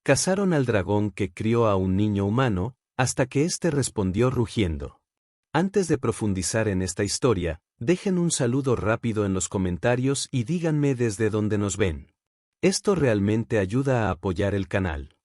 Cazaron al dragón que crió a un niño humano, hasta que éste respondió rugiendo. Antes de profundizar en esta historia, dejen un saludo rápido en los comentarios y díganme desde dónde nos ven. Esto realmente ayuda a apoyar el canal.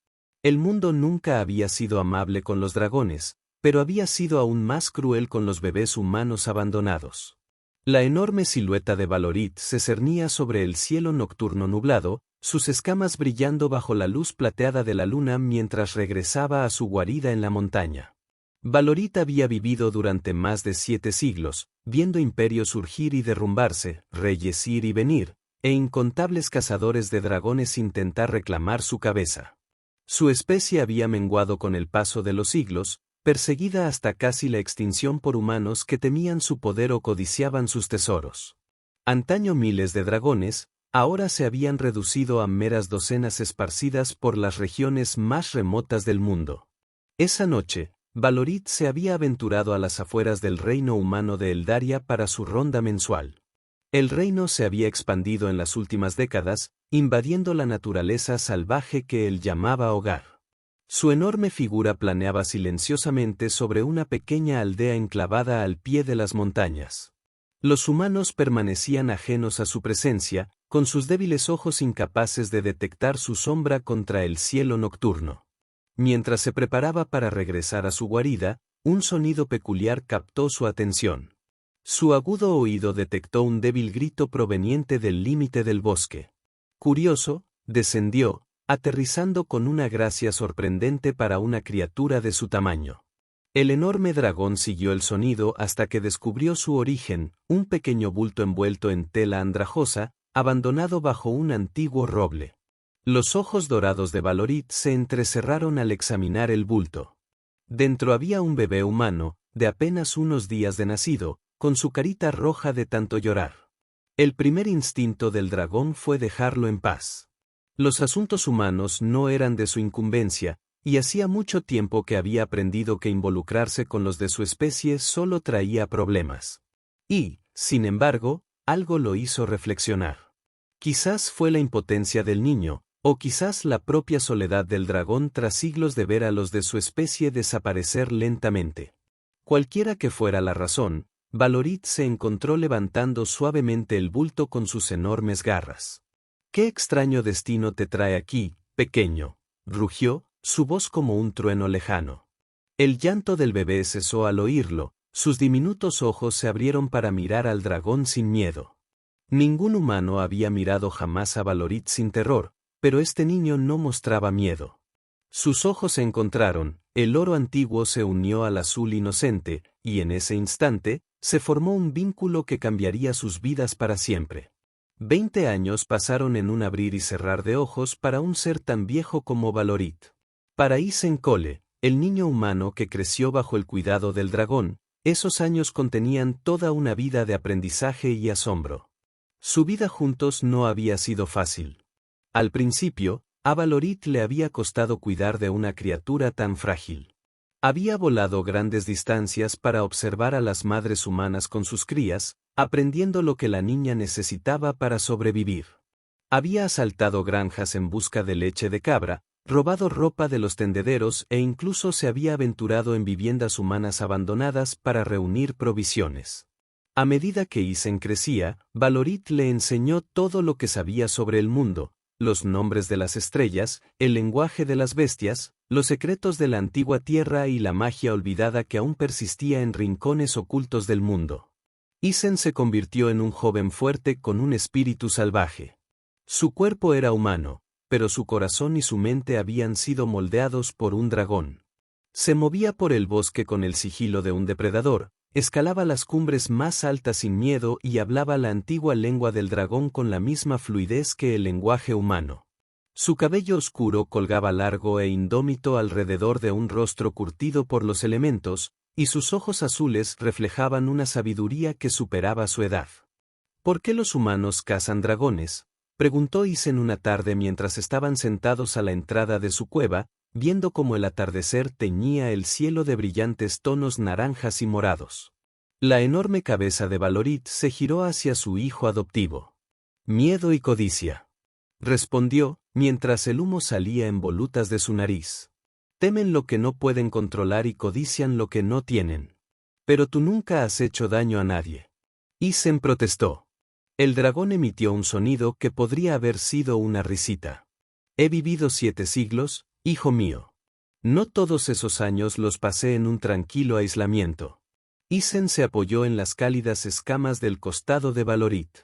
El mundo nunca había sido amable con los dragones, pero había sido aún más cruel con los bebés humanos abandonados. La enorme silueta de Valorit se cernía sobre el cielo nocturno nublado, sus escamas brillando bajo la luz plateada de la luna mientras regresaba a su guarida en la montaña. Valorit había vivido durante más de 7 siglos, viendo imperios surgir y derrumbarse, reyes ir y venir, e incontables cazadores de dragones intentar reclamar su cabeza. Su especie había menguado con el paso de los siglos, perseguida hasta casi la extinción por humanos que temían su poder o codiciaban sus tesoros. Antaño miles de dragones, ahora se habían reducido a meras docenas esparcidas por las regiones más remotas del mundo. Esa noche, Valorit se había aventurado a las afueras del reino humano de Eldaria para su ronda mensual. El reino se había expandido en las últimas décadas, invadiendo la naturaleza salvaje que él llamaba hogar. Su enorme figura planeaba silenciosamente sobre una pequeña aldea enclavada al pie de las montañas. Los humanos permanecían ajenos a su presencia, con sus débiles ojos incapaces de detectar su sombra contra el cielo nocturno. Mientras se preparaba para regresar a su guarida, un sonido peculiar captó su atención. Su agudo oído detectó un débil grito proveniente del límite del bosque. Curioso, descendió, aterrizando con una gracia sorprendente para una criatura de su tamaño. El enorme dragón siguió el sonido hasta que descubrió su origen, un pequeño bulto envuelto en tela andrajosa, abandonado bajo un antiguo roble. Los ojos dorados de Valorit se entrecerraron al examinar el bulto. Dentro había un bebé humano, de apenas unos días de nacido, con su carita roja de tanto llorar. El primer instinto del dragón fue dejarlo en paz. Los asuntos humanos no eran de su incumbencia, y hacía mucho tiempo que había aprendido que involucrarse con los de su especie solo traía problemas. Y, sin embargo, algo lo hizo reflexionar. Quizás fue la impotencia del niño, o quizás la propia soledad del dragón tras siglos de ver a los de su especie desaparecer lentamente. Cualquiera que fuera la razón, Valorit se encontró levantando suavemente el bulto con sus enormes garras. «¿Qué extraño destino te trae aquí, pequeño?», rugió, su voz como un trueno lejano. El llanto del bebé cesó al oírlo, sus diminutos ojos se abrieron para mirar al dragón sin miedo. Ningún humano había mirado jamás a Valorit sin terror, pero este niño no mostraba miedo. Sus ojos se encontraron, el oro antiguo se unió al azul inocente, y en ese instante, se formó un vínculo que cambiaría sus vidas para siempre. 20 años pasaron en un abrir y cerrar de ojos para un ser tan viejo como Valorit. Para Isen Cole, el niño humano que creció bajo el cuidado del dragón, esos años contenían toda una vida de aprendizaje y asombro. Su vida juntos no había sido fácil. Al principio, a Valorit le había costado cuidar de una criatura tan frágil. Había volado grandes distancias para observar a las madres humanas con sus crías, aprendiendo lo que la niña necesitaba para sobrevivir. Había asaltado granjas en busca de leche de cabra, robado ropa de los tendederos e incluso se había aventurado en viviendas humanas abandonadas para reunir provisiones. A medida que Isen crecía, Valorit le enseñó todo lo que sabía sobre el mundo, los nombres de las estrellas, el lenguaje de las bestias, los secretos de la antigua tierra y la magia olvidada que aún persistía en rincones ocultos del mundo. Isen se convirtió en un joven fuerte con un espíritu salvaje. Su cuerpo era humano, pero su corazón y su mente habían sido moldeados por un dragón. Se movía por el bosque con el sigilo de un depredador, escalaba las cumbres más altas sin miedo y hablaba la antigua lengua del dragón con la misma fluidez que el lenguaje humano. Su cabello oscuro colgaba largo e indómito alrededor de un rostro curtido por los elementos, y sus ojos azules reflejaban una sabiduría que superaba su edad. ¿Por qué los humanos cazan dragones?, preguntó Isen una tarde mientras estaban sentados a la entrada de su cueva, viendo cómo el atardecer teñía el cielo de brillantes tonos naranjas y morados. La enorme cabeza de Valorit se giró hacia su hijo adoptivo. «Miedo y codicia», respondió, mientras el humo salía en volutas de su nariz. Temen lo que no pueden controlar y codician lo que no tienen. Pero tú nunca has hecho daño a nadie. Isen protestó. El dragón emitió un sonido que podría haber sido una risita. He vivido 7 siglos, hijo mío. No todos esos años los pasé en un tranquilo aislamiento. Isen se apoyó en las cálidas escamas del costado de Valorit.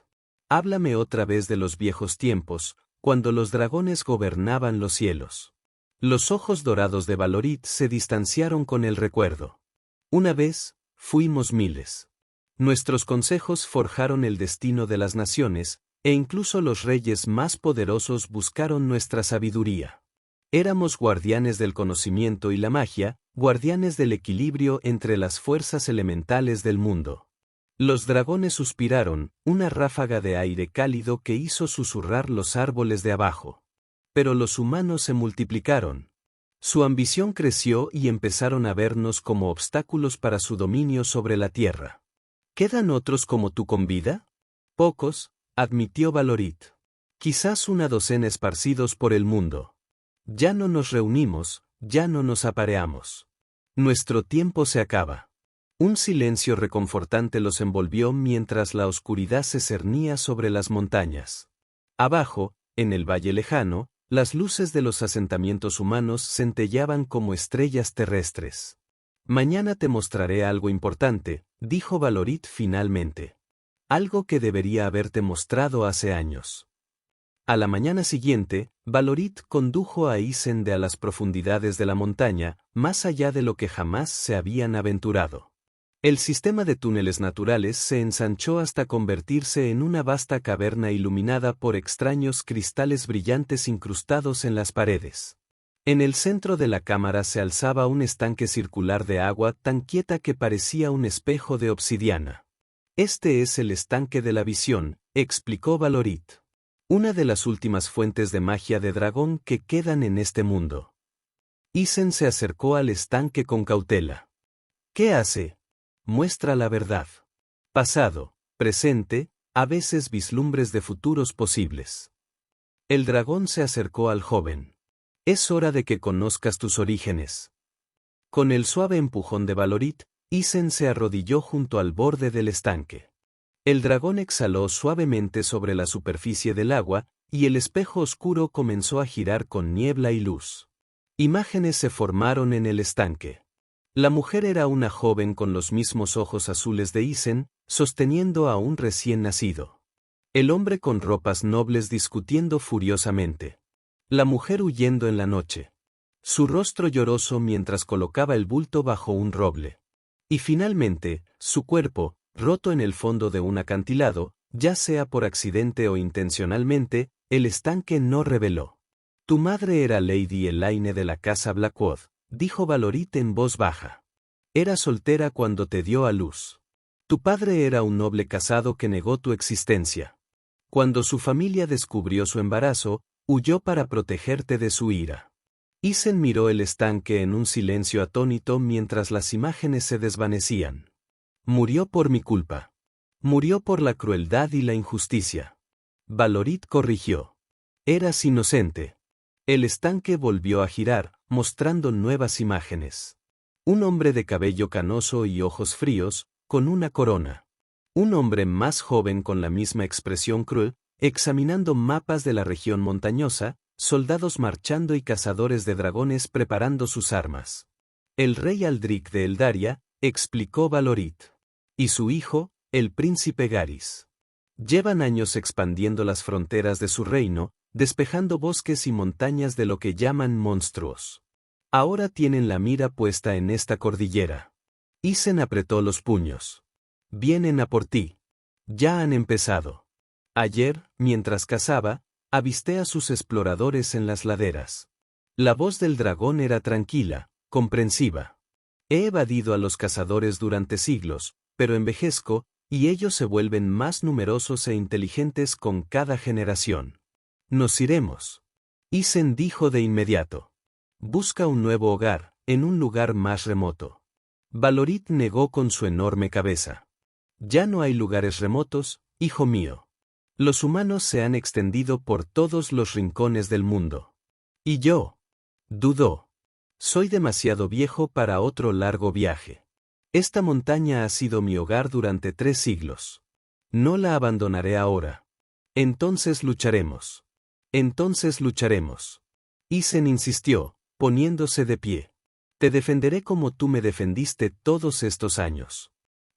Háblame otra vez de los viejos tiempos, cuando los dragones gobernaban los cielos. Los ojos dorados de Valorit se distanciaron con el recuerdo. Una vez, fuimos miles. Nuestros consejos forjaron el destino de las naciones, e incluso los reyes más poderosos buscaron nuestra sabiduría. Éramos guardianes del conocimiento y la magia, guardianes del equilibrio entre las fuerzas elementales del mundo. Los dragones suspiraron, una ráfaga de aire cálido que hizo susurrar los árboles de abajo. Pero los humanos se multiplicaron. Su ambición creció y empezaron a vernos como obstáculos para su dominio sobre la tierra. ¿Quedan otros como tú con vida? Pocos, admitió Valorit. Quizás una docena esparcidos por el mundo. Ya no nos reunimos, ya no nos apareamos. Nuestro tiempo se acaba. Un silencio reconfortante los envolvió mientras la oscuridad se cernía sobre las montañas. Abajo, en el valle lejano, las luces de los asentamientos humanos centellaban como estrellas terrestres. Mañana te mostraré algo importante, dijo Valorit finalmente. Algo que debería haberte mostrado hace años. A la mañana siguiente, Valorit condujo a Isen a las profundidades de la montaña, más allá de lo que jamás se habían aventurado. El sistema de túneles naturales se ensanchó hasta convertirse en una vasta caverna iluminada por extraños cristales brillantes incrustados en las paredes. En el centro de la cámara se alzaba un estanque circular de agua tan quieta que parecía un espejo de obsidiana. Este es el estanque de la visión, explicó Valorit. Una de las últimas fuentes de magia de dragón que quedan en este mundo. Isen se acercó al estanque con cautela. ¿Qué hace? Muestra la verdad. Pasado, presente, a veces vislumbres de futuros posibles. El dragón se acercó al joven. Es hora de que conozcas tus orígenes. Con el suave empujón de Valorit, Isen se arrodilló junto al borde del estanque. El dragón exhaló suavemente sobre la superficie del agua, y el espejo oscuro comenzó a girar con niebla y luz. Imágenes se formaron en el estanque. La mujer era una joven con los mismos ojos azules de Isen, sosteniendo a un recién nacido. El hombre con ropas nobles discutiendo furiosamente. La mujer huyendo en la noche. Su rostro lloroso mientras colocaba el bulto bajo un roble. Y finalmente, su cuerpo, roto en el fondo de un acantilado, ya sea por accidente o intencionalmente, el estanque no reveló. Tu madre era Lady Elaine de la casa Blackwood, dijo Valorit en voz baja. Era soltera cuando te dio a luz. Tu padre era un noble casado que negó tu existencia. Cuando su familia descubrió su embarazo, huyó para protegerte de su ira. Isen miró el estanque en un silencio atónito mientras las imágenes se desvanecían. Murió por mi culpa. Murió por la crueldad y la injusticia. Valorit corrigió. Eras inocente. El estanque volvió a girar, mostrando nuevas imágenes. Un hombre de cabello canoso y ojos fríos, con una corona. Un hombre más joven con la misma expresión cruel, examinando mapas de la región montañosa, soldados marchando y cazadores de dragones preparando sus armas. El rey Aldric de Eldaria, explicó Valorit. Y su hijo, el príncipe Garys. Llevan años expandiendo las fronteras de su reino, despejando bosques y montañas de lo que llaman monstruos. Ahora tienen la mira puesta en esta cordillera. Isen apretó los puños. Vienen a por ti. Ya han empezado. Ayer, mientras cazaba, avisté a sus exploradores en las laderas. La voz del dragón era tranquila, comprensiva. He evadido a los cazadores durante siglos, pero envejezco, y ellos se vuelven más numerosos e inteligentes con cada generación. Nos iremos. Isen dijo de inmediato. Busca un nuevo hogar, en un lugar más remoto. Valorit negó con su enorme cabeza. Ya no hay lugares remotos, hijo mío. Los humanos se han extendido por todos los rincones del mundo. ¿Y yo? Dudó. Soy demasiado viejo para otro largo viaje. Esta montaña ha sido mi hogar durante 3 siglos. No la abandonaré ahora. Entonces lucharemos. Entonces lucharemos. Isen insistió, poniéndose de pie. Te defenderé como tú me defendiste todos estos años.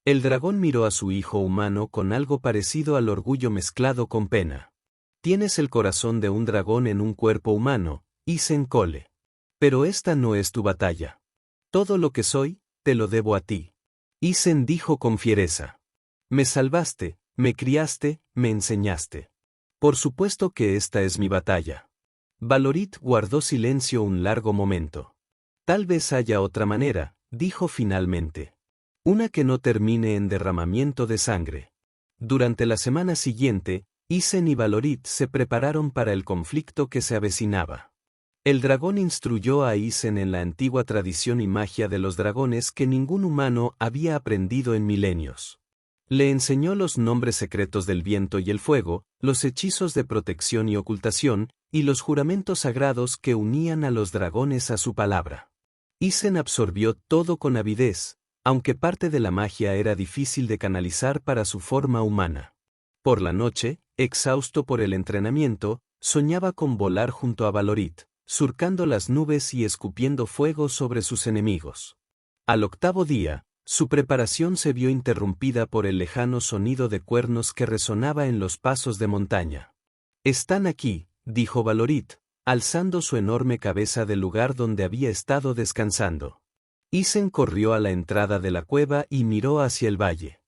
El dragón miró a su hijo humano con algo parecido al orgullo mezclado con pena. Tienes el corazón de un dragón en un cuerpo humano, Isen Cole. Pero esta no es tu batalla. Todo lo que soy, te lo debo a ti. Isen dijo con fiereza. Me salvaste, me criaste, me enseñaste. Por supuesto que esta es mi batalla. Valorit guardó silencio un largo momento. Tal vez haya otra manera, dijo finalmente. Una que no termine en derramamiento de sangre. Durante la semana siguiente, Isen y Valorit se prepararon para el conflicto que se avecinaba. El dragón instruyó a Isen en la antigua tradición y magia de los dragones que ningún humano había aprendido en milenios. Le enseñó los nombres secretos del viento y el fuego, los hechizos de protección y ocultación, y los juramentos sagrados que unían a los dragones a su palabra. Isen absorbió todo con avidez, aunque parte de la magia era difícil de canalizar para su forma humana. Por la noche, exhausto por el entrenamiento, soñaba con volar junto a Valorit, surcando las nubes y escupiendo fuego sobre sus enemigos. Al 8º día, su preparación se vio interrumpida por el lejano sonido de cuernos que resonaba en los pasos de montaña. «Están aquí», dijo Valorit, alzando su enorme cabeza del lugar donde había estado descansando. Isen corrió a la entrada de la cueva y miró hacia el valle.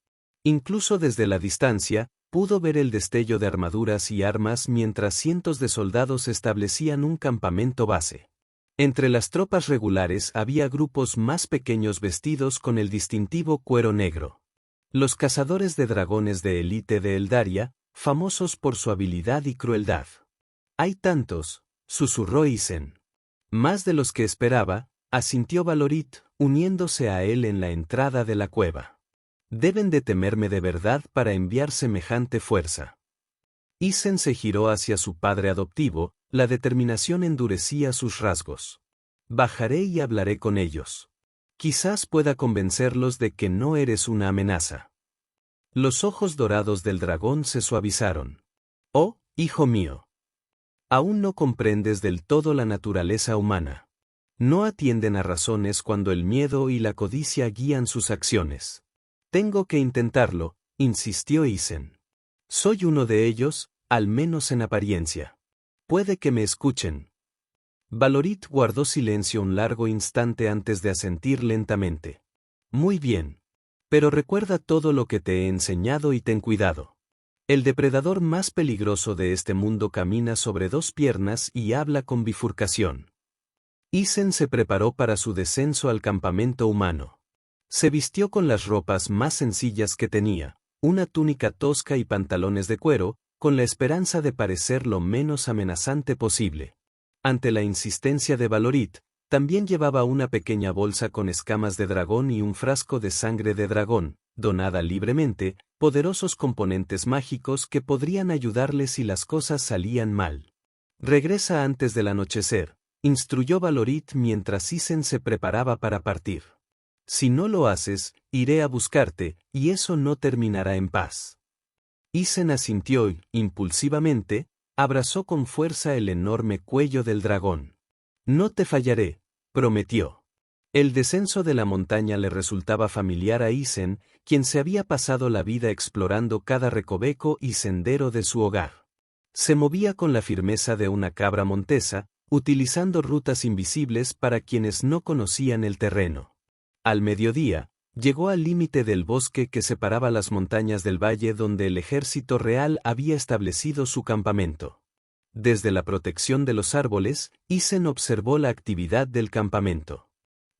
Incluso desde la distancia, pudo ver el destello de armaduras y armas mientras cientos de soldados establecían un campamento base. Entre las tropas regulares había grupos más pequeños vestidos con el distintivo cuero negro. Los cazadores de dragones de élite de Eldaria, famosos por su habilidad y crueldad. «Hay tantos», susurró Isen. «Más de los que esperaba», asintió Valorit, uniéndose a él en la entrada de la cueva. «Deben de temerme de verdad para enviar semejante fuerza». Isen se giró hacia su padre adoptivo, la determinación endurecía sus rasgos. «Bajaré y hablaré con ellos. Quizás pueda convencerlos de que no eres una amenaza». Los ojos dorados del dragón se suavizaron. «Oh, hijo mío. Aún no comprendes del todo la naturaleza humana. No atienden a razones cuando el miedo y la codicia guían sus acciones». «Tengo que intentarlo», insistió Isen. «Soy uno de ellos, al menos en apariencia. Puede que me escuchen». Valorit guardó silencio un largo instante antes de asentir lentamente. «Muy bien. Pero recuerda todo lo que te he enseñado y ten cuidado. El depredador más peligroso de este mundo camina sobre 2 piernas y habla con bifurcación». Isen se preparó para su descenso al campamento humano. Se vistió con las ropas más sencillas que tenía, una túnica tosca y pantalones de cuero, con la esperanza de parecer lo menos amenazante posible. Ante la insistencia de Valorit, también llevaba una pequeña bolsa con escamas de dragón y un frasco de sangre de dragón, donada libremente, poderosos componentes mágicos que podrían ayudarle si las cosas salían mal. «Regresa antes del anochecer», instruyó Valorit mientras Isen se preparaba para partir. «Si no lo haces, iré a buscarte, y eso no terminará en paz». Isen asintió y, impulsivamente, abrazó con fuerza el enorme cuello del dragón. «No te fallaré», prometió. El descenso de la montaña le resultaba familiar a Isen, quien se había pasado la vida explorando cada recoveco y sendero de su hogar. Se movía con la firmeza de una cabra montesa, utilizando rutas invisibles para quienes no conocían el terreno. Al mediodía, llegó al límite del bosque que separaba las montañas del valle donde el ejército real había establecido su campamento. Desde la protección de los árboles, Isen observó la actividad del campamento.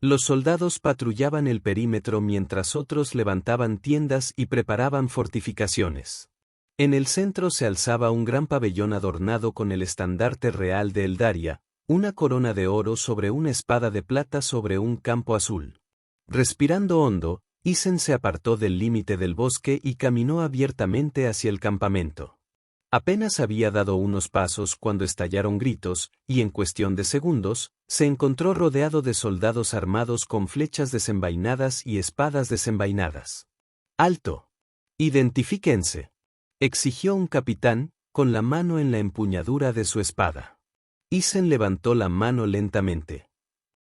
Los soldados patrullaban el perímetro mientras otros levantaban tiendas y preparaban fortificaciones. En el centro se alzaba un gran pabellón adornado con el estandarte real de Eldaria, una corona de oro sobre una espada de plata sobre un campo azul. Respirando hondo, Isen se apartó del límite del bosque y caminó abiertamente hacia el campamento. Apenas había dado unos pasos cuando estallaron gritos, y en cuestión de segundos, se encontró rodeado de soldados armados con flechas desenvainadas y espadas desenvainadas. ¡Alto! ¡Identifíquense!, exigió un capitán, con la mano en la empuñadura de su espada. Isen levantó la mano lentamente.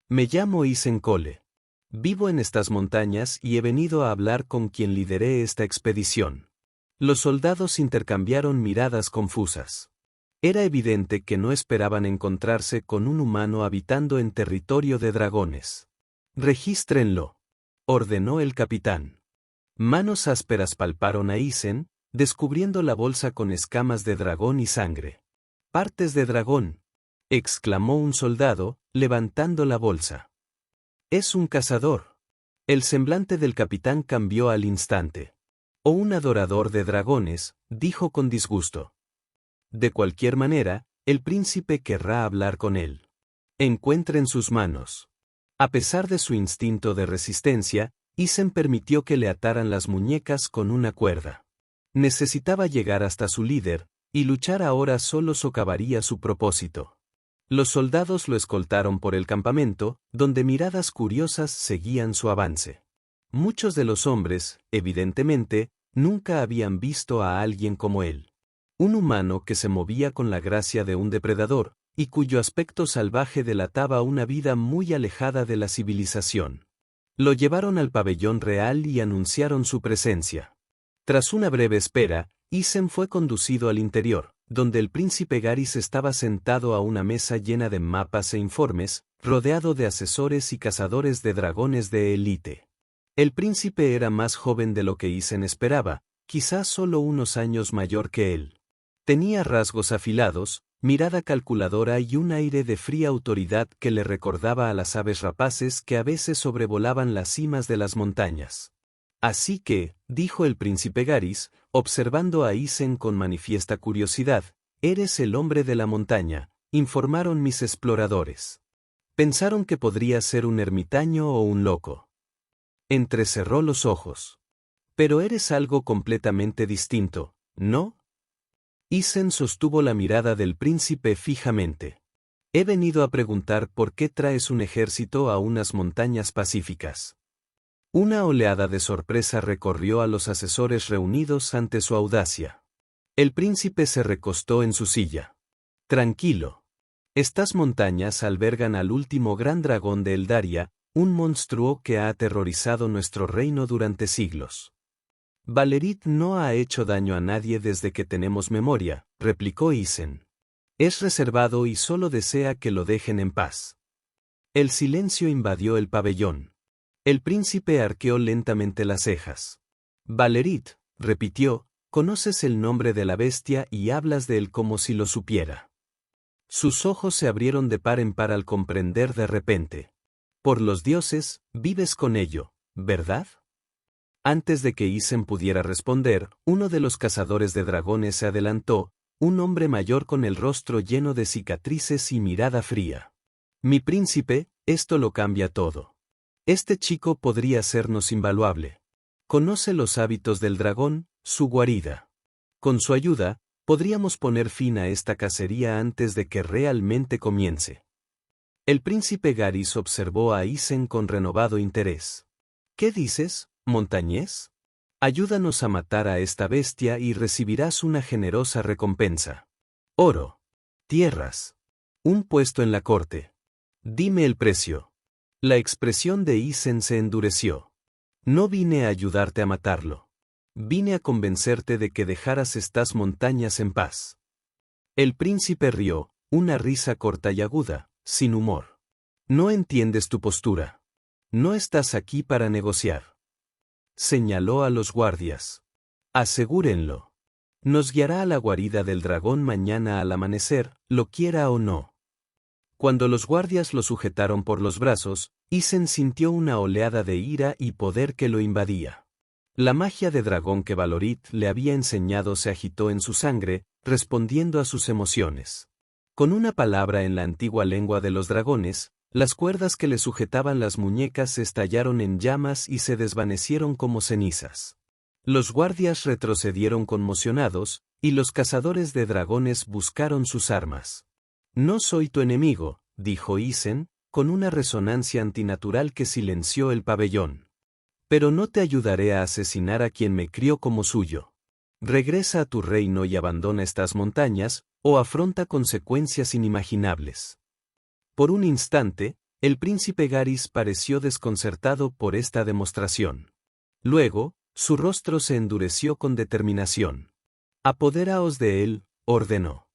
Me llamo Isen Cole. Vivo en estas montañas y he venido a hablar con quien lideré esta expedición. Los soldados intercambiaron miradas confusas. Era evidente que no esperaban encontrarse con un humano habitando en territorio de dragones. Regístrenlo, ordenó el capitán. Manos ásperas palparon a Isen, descubriendo la bolsa con escamas de dragón y sangre. Partes de dragón, exclamó un soldado, levantando la bolsa. Es un cazador. El semblante del capitán cambió al instante. O un adorador de dragones, dijo con disgusto. De cualquier manera, el príncipe querrá hablar con él. Encuentren sus manos. A pesar de su instinto de resistencia, Isen permitió que le ataran las muñecas con una cuerda. Necesitaba llegar hasta su líder, y luchar ahora solo socavaría su propósito. Los soldados lo escoltaron por el campamento, donde miradas curiosas seguían su avance. Muchos de los hombres, evidentemente, nunca habían visto a alguien como él. Un humano que se movía con la gracia de un depredador, y cuyo aspecto salvaje delataba una vida muy alejada de la civilización. Lo llevaron al pabellón real y anunciaron su presencia. Tras una breve espera, Isen fue conducido al interior, donde el príncipe Garys estaba sentado a una mesa llena de mapas e informes, rodeado de asesores y cazadores de dragones de élite. El príncipe era más joven de lo que Isen esperaba, quizás solo unos años mayor que él. Tenía rasgos afilados, mirada calculadora y un aire de fría autoridad que le recordaba a las aves rapaces que a veces sobrevolaban las cimas de las montañas. Así que, dijo el príncipe Garys, observando a Isen con manifiesta curiosidad, eres el hombre de la montaña, informaron mis exploradores. Pensaron que podría ser un ermitaño o un loco. Entrecerró los ojos. Pero eres algo completamente distinto, ¿no? Isen sostuvo la mirada del príncipe fijamente. He venido a preguntar por qué traes un ejército a unas montañas pacíficas. Una oleada de sorpresa recorrió a los asesores reunidos ante su audacia. El príncipe se recostó en su silla. Tranquilo. Estas montañas albergan al último gran dragón de Eldaria, un monstruo que ha aterrorizado nuestro reino durante siglos. Valerit no ha hecho daño a nadie desde que tenemos memoria, replicó Isen. Es reservado y solo desea que lo dejen en paz. El silencio invadió el pabellón. El príncipe arqueó lentamente las cejas. Valerit, repitió, conoces el nombre de la bestia y hablas de él como si lo supiera. Sus ojos se abrieron de par en par al comprender de repente. Por los dioses, vives con ello, ¿verdad? Antes de que Isen pudiera responder, uno de los cazadores de dragones se adelantó, un hombre mayor con el rostro lleno de cicatrices y mirada fría. Mi príncipe, esto lo cambia todo. Este chico podría sernos invaluable. Conoce los hábitos del dragón, su guarida. Con su ayuda, podríamos poner fin a esta cacería antes de que realmente comience. El príncipe Garys observó a Isen con renovado interés. ¿Qué dices, montañés? Ayúdanos a matar a esta bestia y recibirás una generosa recompensa. Oro. Tierras. Un puesto en la corte. Dime el precio. La expresión de Isen se endureció. No vine a ayudarte a matarlo. Vine a convencerte de que dejaras estas montañas en paz. El príncipe rió, una risa corta y aguda, sin humor. No entiendes tu postura. No estás aquí para negociar. Señaló a los guardias. Asegúrenlo. Nos guiará a la guarida del dragón mañana al amanecer, lo quiera o no. Cuando los guardias lo sujetaron por los brazos, Isen sintió una oleada de ira y poder que lo invadía. La magia de dragón que Valorit le había enseñado se agitó en su sangre, respondiendo a sus emociones. Con una palabra en la antigua lengua de los dragones, las cuerdas que le sujetaban las muñecas estallaron en llamas y se desvanecieron como cenizas. Los guardias retrocedieron conmocionados, y los cazadores de dragones buscaron sus armas. No soy tu enemigo, dijo Isen, con una resonancia antinatural que silenció el pabellón. Pero no te ayudaré a asesinar a quien me crió como suyo. Regresa a tu reino y abandona estas montañas, o afronta consecuencias inimaginables. Por un instante, el príncipe Garys pareció desconcertado por esta demostración. Luego, su rostro se endureció con determinación. Apoderaos de él, ordenó.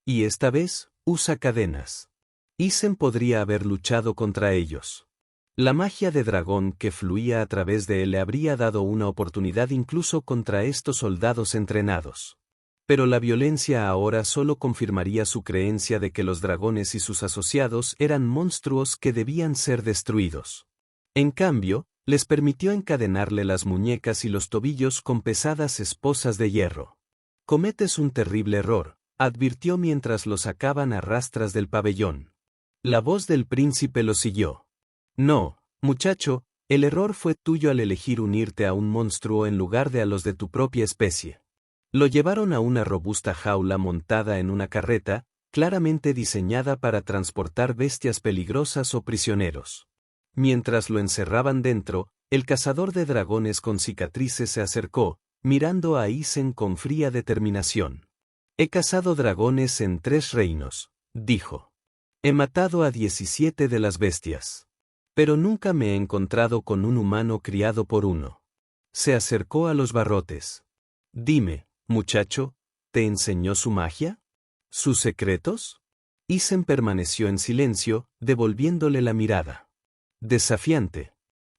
Y esta vez, usa cadenas. Isen podría haber luchado contra ellos. La magia de dragón que fluía a través de él le habría dado una oportunidad incluso contra estos soldados entrenados. Pero la violencia ahora solo confirmaría su creencia de que los dragones y sus asociados eran monstruos que debían ser destruidos. En cambio, les permitió encadenarle las muñecas y los tobillos con pesadas esposas de hierro. Cometes un terrible error, advirtió mientras lo sacaban a rastras del pabellón. La voz del príncipe lo siguió. No, muchacho, el error fue tuyo al elegir unirte a un monstruo en lugar de a los de tu propia especie. Lo llevaron a una robusta jaula montada en una carreta, claramente diseñada para transportar bestias peligrosas o prisioneros. Mientras lo encerraban dentro, el cazador de dragones con cicatrices se acercó, mirando a Isen con fría determinación. He cazado dragones en 3 reinos, dijo. He matado a 17 de las bestias. Pero nunca me he encontrado con un humano criado por uno. Se acercó a los barrotes. Dime, muchacho, ¿te enseñó su magia? ¿Sus secretos? Isen permaneció en silencio, devolviéndole la mirada. Desafiante.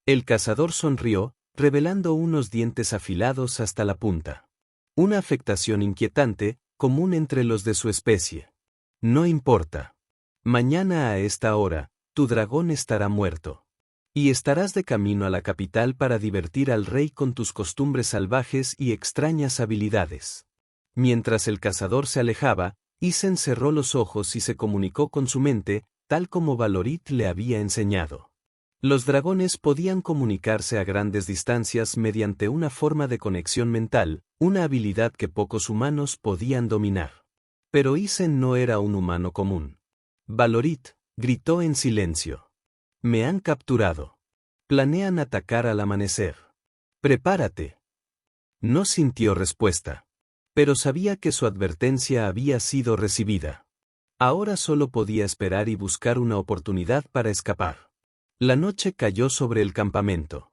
El cazador sonrió, revelando unos dientes afilados hasta la punta. Una afectación inquietante, común entre los de su especie. No importa. Mañana a esta hora, tu dragón estará muerto. Y estarás de camino a la capital para divertir al rey con tus costumbres salvajes y extrañas habilidades. Mientras el cazador se alejaba, Isen cerró los ojos y se comunicó con su mente, tal como Valorit le había enseñado. Los dragones podían comunicarse a grandes distancias mediante una forma de conexión mental, una habilidad que pocos humanos podían dominar. Pero Isen no era un humano común. Valorit, gritó en silencio. Me han capturado. Planean atacar al amanecer. Prepárate. No sintió respuesta. Pero sabía que su advertencia había sido recibida. Ahora solo podía esperar y buscar una oportunidad para escapar. La noche cayó sobre el campamento.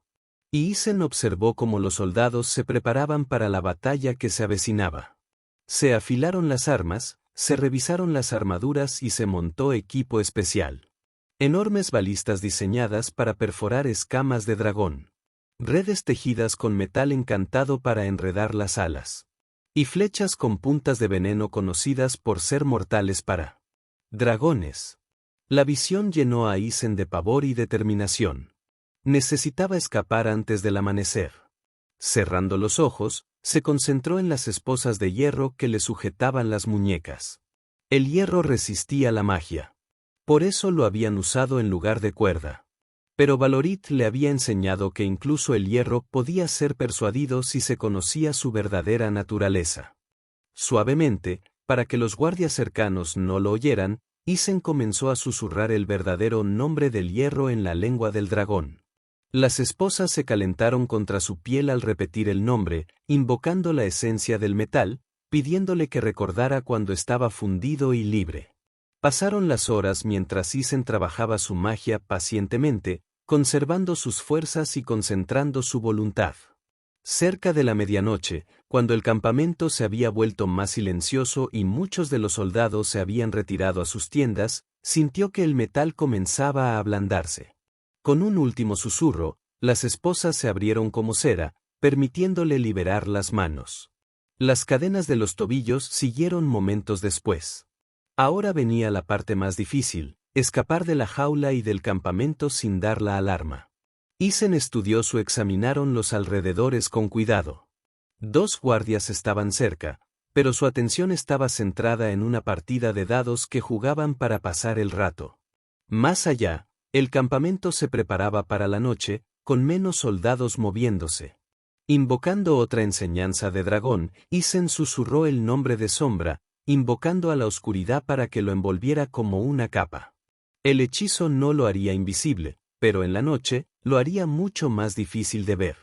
Y Isen observó cómo los soldados se preparaban para la batalla que se avecinaba. Se afilaron las armas, se revisaron las armaduras y se montó equipo especial. Enormes balistas diseñadas para perforar escamas de dragón. Redes tejidas con metal encantado para enredar las alas. Y flechas con puntas de veneno conocidas por ser mortales para dragones. La visión llenó a Isen de pavor y determinación. Necesitaba escapar antes del amanecer. Cerrando los ojos, se concentró en las esposas de hierro que le sujetaban las muñecas. El hierro resistía la magia. Por eso lo habían usado en lugar de cuerda. Pero Valorit le había enseñado que incluso el hierro podía ser persuadido si se conocía su verdadera naturaleza. Suavemente, para que los guardias cercanos no lo oyeran, Isen comenzó a susurrar el verdadero nombre del hierro en la lengua del dragón. Las esposas se calentaron contra su piel al repetir el nombre, invocando la esencia del metal, pidiéndole que recordara cuando estaba fundido y libre. Pasaron las horas mientras Isen trabajaba su magia pacientemente, conservando sus fuerzas y concentrando su voluntad. Cerca de la medianoche, cuando el campamento se había vuelto más silencioso y muchos de los soldados se habían retirado a sus tiendas, sintió que el metal comenzaba a ablandarse. Con un último susurro, las esposas se abrieron como cera, permitiéndole liberar las manos. Las cadenas de los tobillos siguieron momentos después. Ahora venía la parte más difícil, escapar de la jaula y del campamento sin dar la alarma. Isen estudioso examinaron los alrededores con cuidado. 2 guardias estaban cerca, pero su atención estaba centrada en una partida de dados que jugaban para pasar el rato. Más allá, el campamento se preparaba para la noche, con menos soldados moviéndose. Invocando otra enseñanza de dragón, Isen susurró el nombre de sombra, invocando a la oscuridad para que lo envolviera como una capa. El hechizo no lo haría invisible, pero en la noche, lo haría mucho más difícil de ver.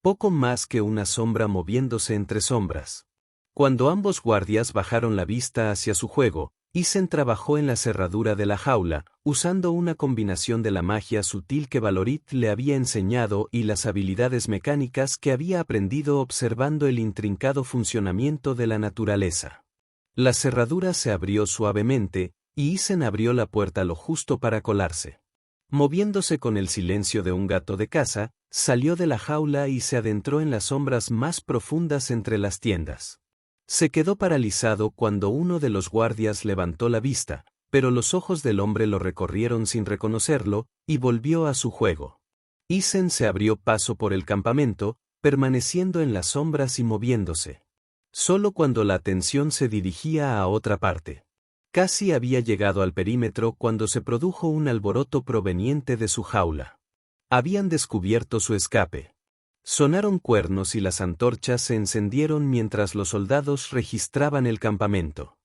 Poco más que una sombra moviéndose entre sombras. Cuando ambos guardias bajaron la vista hacia su juego, Isen trabajó en la cerradura de la jaula, usando una combinación de la magia sutil que Valorit le había enseñado y las habilidades mecánicas que había aprendido observando el intrincado funcionamiento de la naturaleza. La cerradura se abrió suavemente, y Isen abrió la puerta lo justo para colarse. Moviéndose con el silencio de un gato de caza, salió de la jaula y se adentró en las sombras más profundas entre las tiendas. Se quedó paralizado cuando uno de los guardias levantó la vista, pero los ojos del hombre lo recorrieron sin reconocerlo, y volvió a su juego. Isen se abrió paso por el campamento, permaneciendo en las sombras y moviéndose. Solo cuando la atención se dirigía a otra parte. Casi había llegado al perímetro cuando se produjo un alboroto proveniente de su jaula. Habían descubierto su escape. Sonaron cuernos y las antorchas se encendieron mientras los soldados registraban el campamento.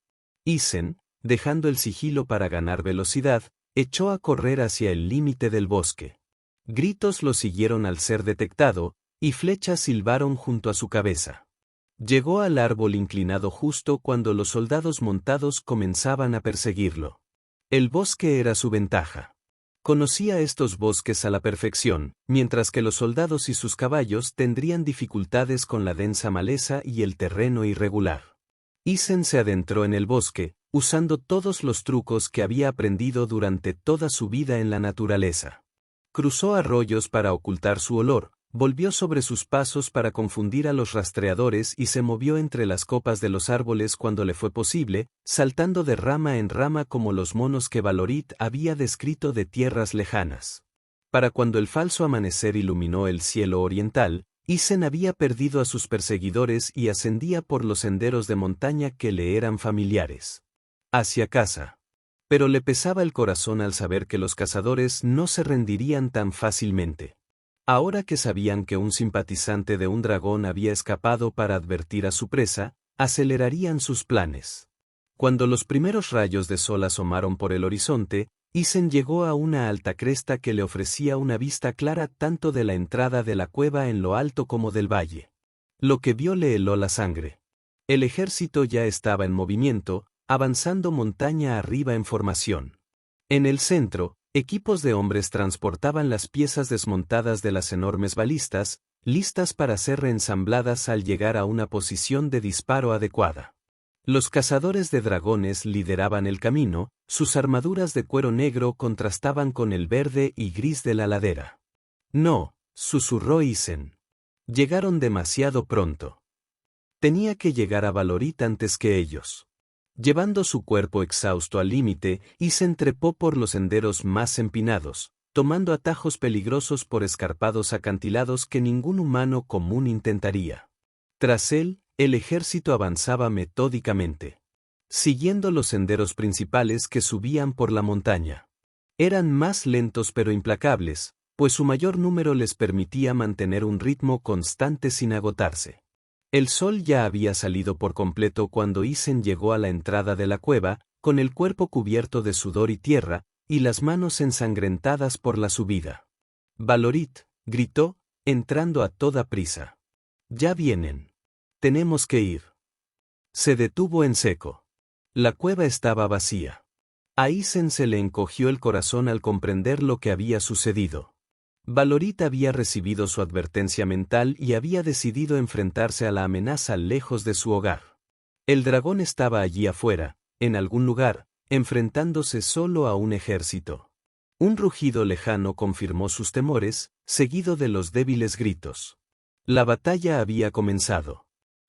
Isen, dejando el sigilo para ganar velocidad, echó a correr hacia el límite del bosque. Gritos lo siguieron al ser detectado, y flechas silbaron junto a su cabeza. Llegó al árbol inclinado justo cuando los soldados montados comenzaban a perseguirlo. El bosque era su ventaja. Conocía estos bosques a la perfección, mientras que los soldados y sus caballos tendrían dificultades con la densa maleza y el terreno irregular. Isen se adentró en el bosque, usando todos los trucos que había aprendido durante toda su vida en la naturaleza. Cruzó arroyos para ocultar su olor, volvió sobre sus pasos para confundir a los rastreadores y se movió entre las copas de los árboles cuando le fue posible, saltando de rama en rama como los monos que Valorit había descrito de tierras lejanas. Para cuando el falso amanecer iluminó el cielo oriental, Isen había perdido a sus perseguidores y ascendía por los senderos de montaña que le eran familiares. Hacia casa. Pero le pesaba el corazón al saber que los cazadores no se rendirían tan fácilmente. Ahora que sabían que un simpatizante de un dragón había escapado para advertir a su presa, acelerarían sus planes. Cuando los primeros rayos de sol asomaron por el horizonte, Isen llegó a una alta cresta que le ofrecía una vista clara tanto de la entrada de la cueva en lo alto como del valle. Lo que vio le heló la sangre. El ejército ya estaba en movimiento, avanzando montaña arriba en formación. En el centro, equipos de hombres transportaban las piezas desmontadas de las enormes balistas, listas para ser reensambladas al llegar a una posición de disparo adecuada. Los cazadores de dragones lideraban el camino, sus armaduras de cuero negro contrastaban con el verde y gris de la ladera. No, susurró Isen. Llegaron demasiado pronto. Tenía que llegar a Valorit antes que ellos. Llevando su cuerpo exhausto al límite, Isen trepó por los senderos más empinados, tomando atajos peligrosos por escarpados acantilados que ningún humano común intentaría. Tras él, el ejército avanzaba metódicamente, siguiendo los senderos principales que subían por la montaña. Eran más lentos pero implacables, pues su mayor número les permitía mantener un ritmo constante sin agotarse. El sol ya había salido por completo cuando Isen llegó a la entrada de la cueva, con el cuerpo cubierto de sudor y tierra, y las manos ensangrentadas por la subida. «Valorit», gritó, entrando a toda prisa. «Ya vienen. Tenemos que ir». Se detuvo en seco. La cueva estaba vacía. A Isen se le encogió el corazón al comprender lo que había sucedido. Valorit había recibido su advertencia mental y había decidido enfrentarse a la amenaza lejos de su hogar. El dragón estaba allí afuera, en algún lugar, enfrentándose solo a un ejército. Un rugido lejano confirmó sus temores, seguido de los débiles gritos. La batalla había comenzado.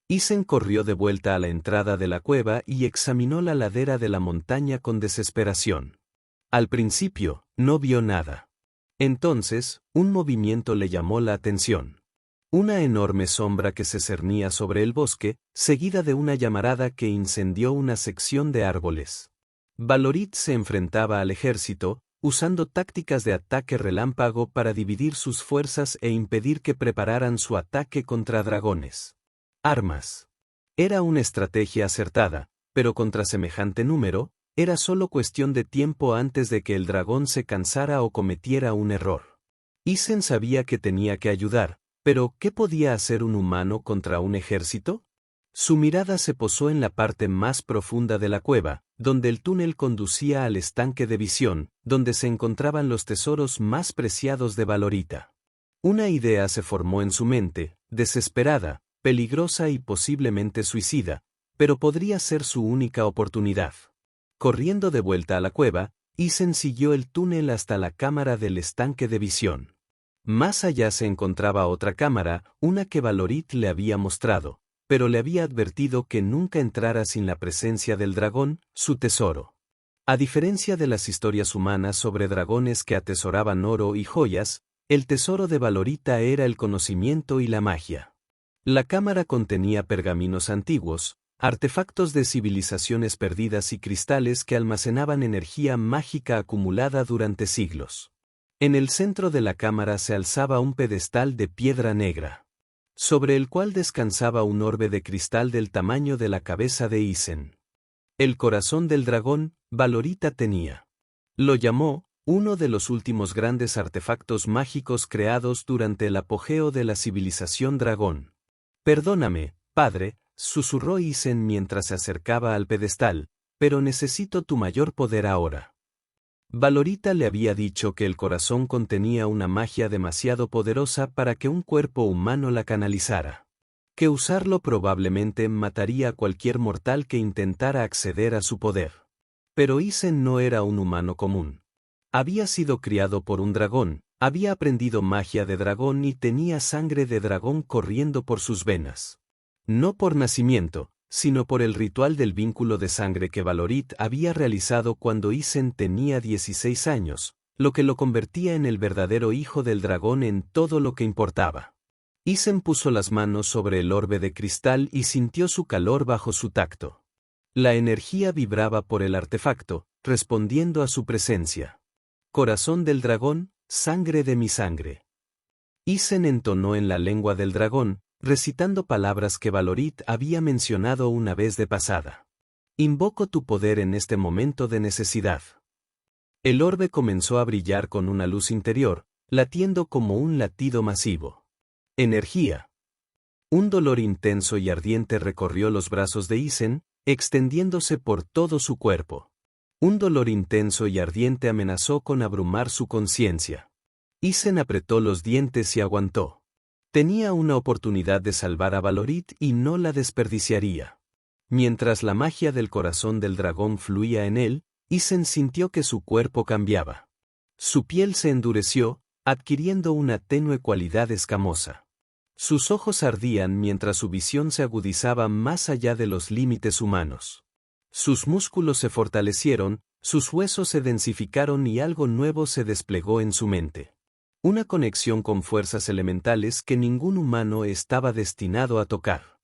Isen corrió de vuelta a la entrada de la cueva y examinó la ladera de la montaña con desesperación. Al principio, no vio nada. Entonces, un movimiento le llamó la atención. Una enorme sombra que se cernía sobre el bosque, seguida de una llamarada que incendió una sección de árboles. Valorit se enfrentaba al ejército, usando tácticas de ataque relámpago para dividir sus fuerzas e impedir que prepararan su ataque contra dragones. Armas. Era una estrategia acertada, pero contra semejante número, era solo cuestión de tiempo antes de que el dragón se cansara o cometiera un error. Isen sabía que tenía que ayudar, pero ¿qué podía hacer un humano contra un ejército? Su mirada se posó en la parte más profunda de la cueva, donde el túnel conducía al estanque de visión, donde se encontraban los tesoros más preciados de Valorita. Una idea se formó en su mente, desesperada, peligrosa y posiblemente suicida, pero podría ser su única oportunidad. Corriendo de vuelta a la cueva, Isen siguió el túnel hasta la cámara del estanque de visión. Más allá se encontraba otra cámara, una que Valorit le había mostrado, pero le había advertido que nunca entrara sin la presencia del dragón, su tesoro. A diferencia de las historias humanas sobre dragones que atesoraban oro y joyas, el tesoro de Valorita era el conocimiento y la magia. La cámara contenía pergaminos antiguos, artefactos de civilizaciones perdidas y cristales que almacenaban energía mágica acumulada durante siglos. En el centro de la cámara se alzaba un pedestal de piedra negra, sobre el cual descansaba un orbe de cristal del tamaño de la cabeza de Isen. El corazón del dragón, Valorita tenía. Lo llamó, uno de los últimos grandes artefactos mágicos creados durante el apogeo de la civilización dragón. «Perdóname, padre», susurró Isen mientras se acercaba al pedestal, «pero necesito tu mayor poder ahora». Valorita le había dicho que el corazón contenía una magia demasiado poderosa para que un cuerpo humano la canalizara. Que usarlo probablemente mataría a cualquier mortal que intentara acceder a su poder. Pero Isen no era un humano común. Había sido criado por un dragón, había aprendido magia de dragón y tenía sangre de dragón corriendo por sus venas. No por nacimiento, sino por el ritual del vínculo de sangre que Valorit había realizado cuando Isen tenía 16 años, lo que lo convertía en el verdadero hijo del dragón en todo lo que importaba. Isen puso las manos sobre el orbe de cristal y sintió su calor bajo su tacto. La energía vibraba por el artefacto, respondiendo a su presencia. Corazón del dragón, sangre de mi sangre. Isen entonó en la lengua del dragón, recitando palabras que Valorit había mencionado una vez de pasada. Invoco tu poder en este momento de necesidad. El orbe comenzó a brillar con una luz interior, latiendo como un latido masivo. Energía. Un dolor intenso y ardiente recorrió los brazos de Isen, extendiéndose por todo su cuerpo. Un dolor intenso y ardiente amenazó con abrumar su conciencia. Isen apretó los dientes y aguantó. Tenía una oportunidad de salvar a Valorit y no la desperdiciaría. Mientras la magia del corazón del dragón fluía en él, Isen sintió que su cuerpo cambiaba. Su piel se endureció, adquiriendo una tenue cualidad escamosa. Sus ojos ardían mientras su visión se agudizaba más allá de los límites humanos. Sus músculos se fortalecieron, sus huesos se densificaron y algo nuevo se desplegó en su mente. Una conexión con fuerzas elementales que ningún humano estaba destinado a tocar.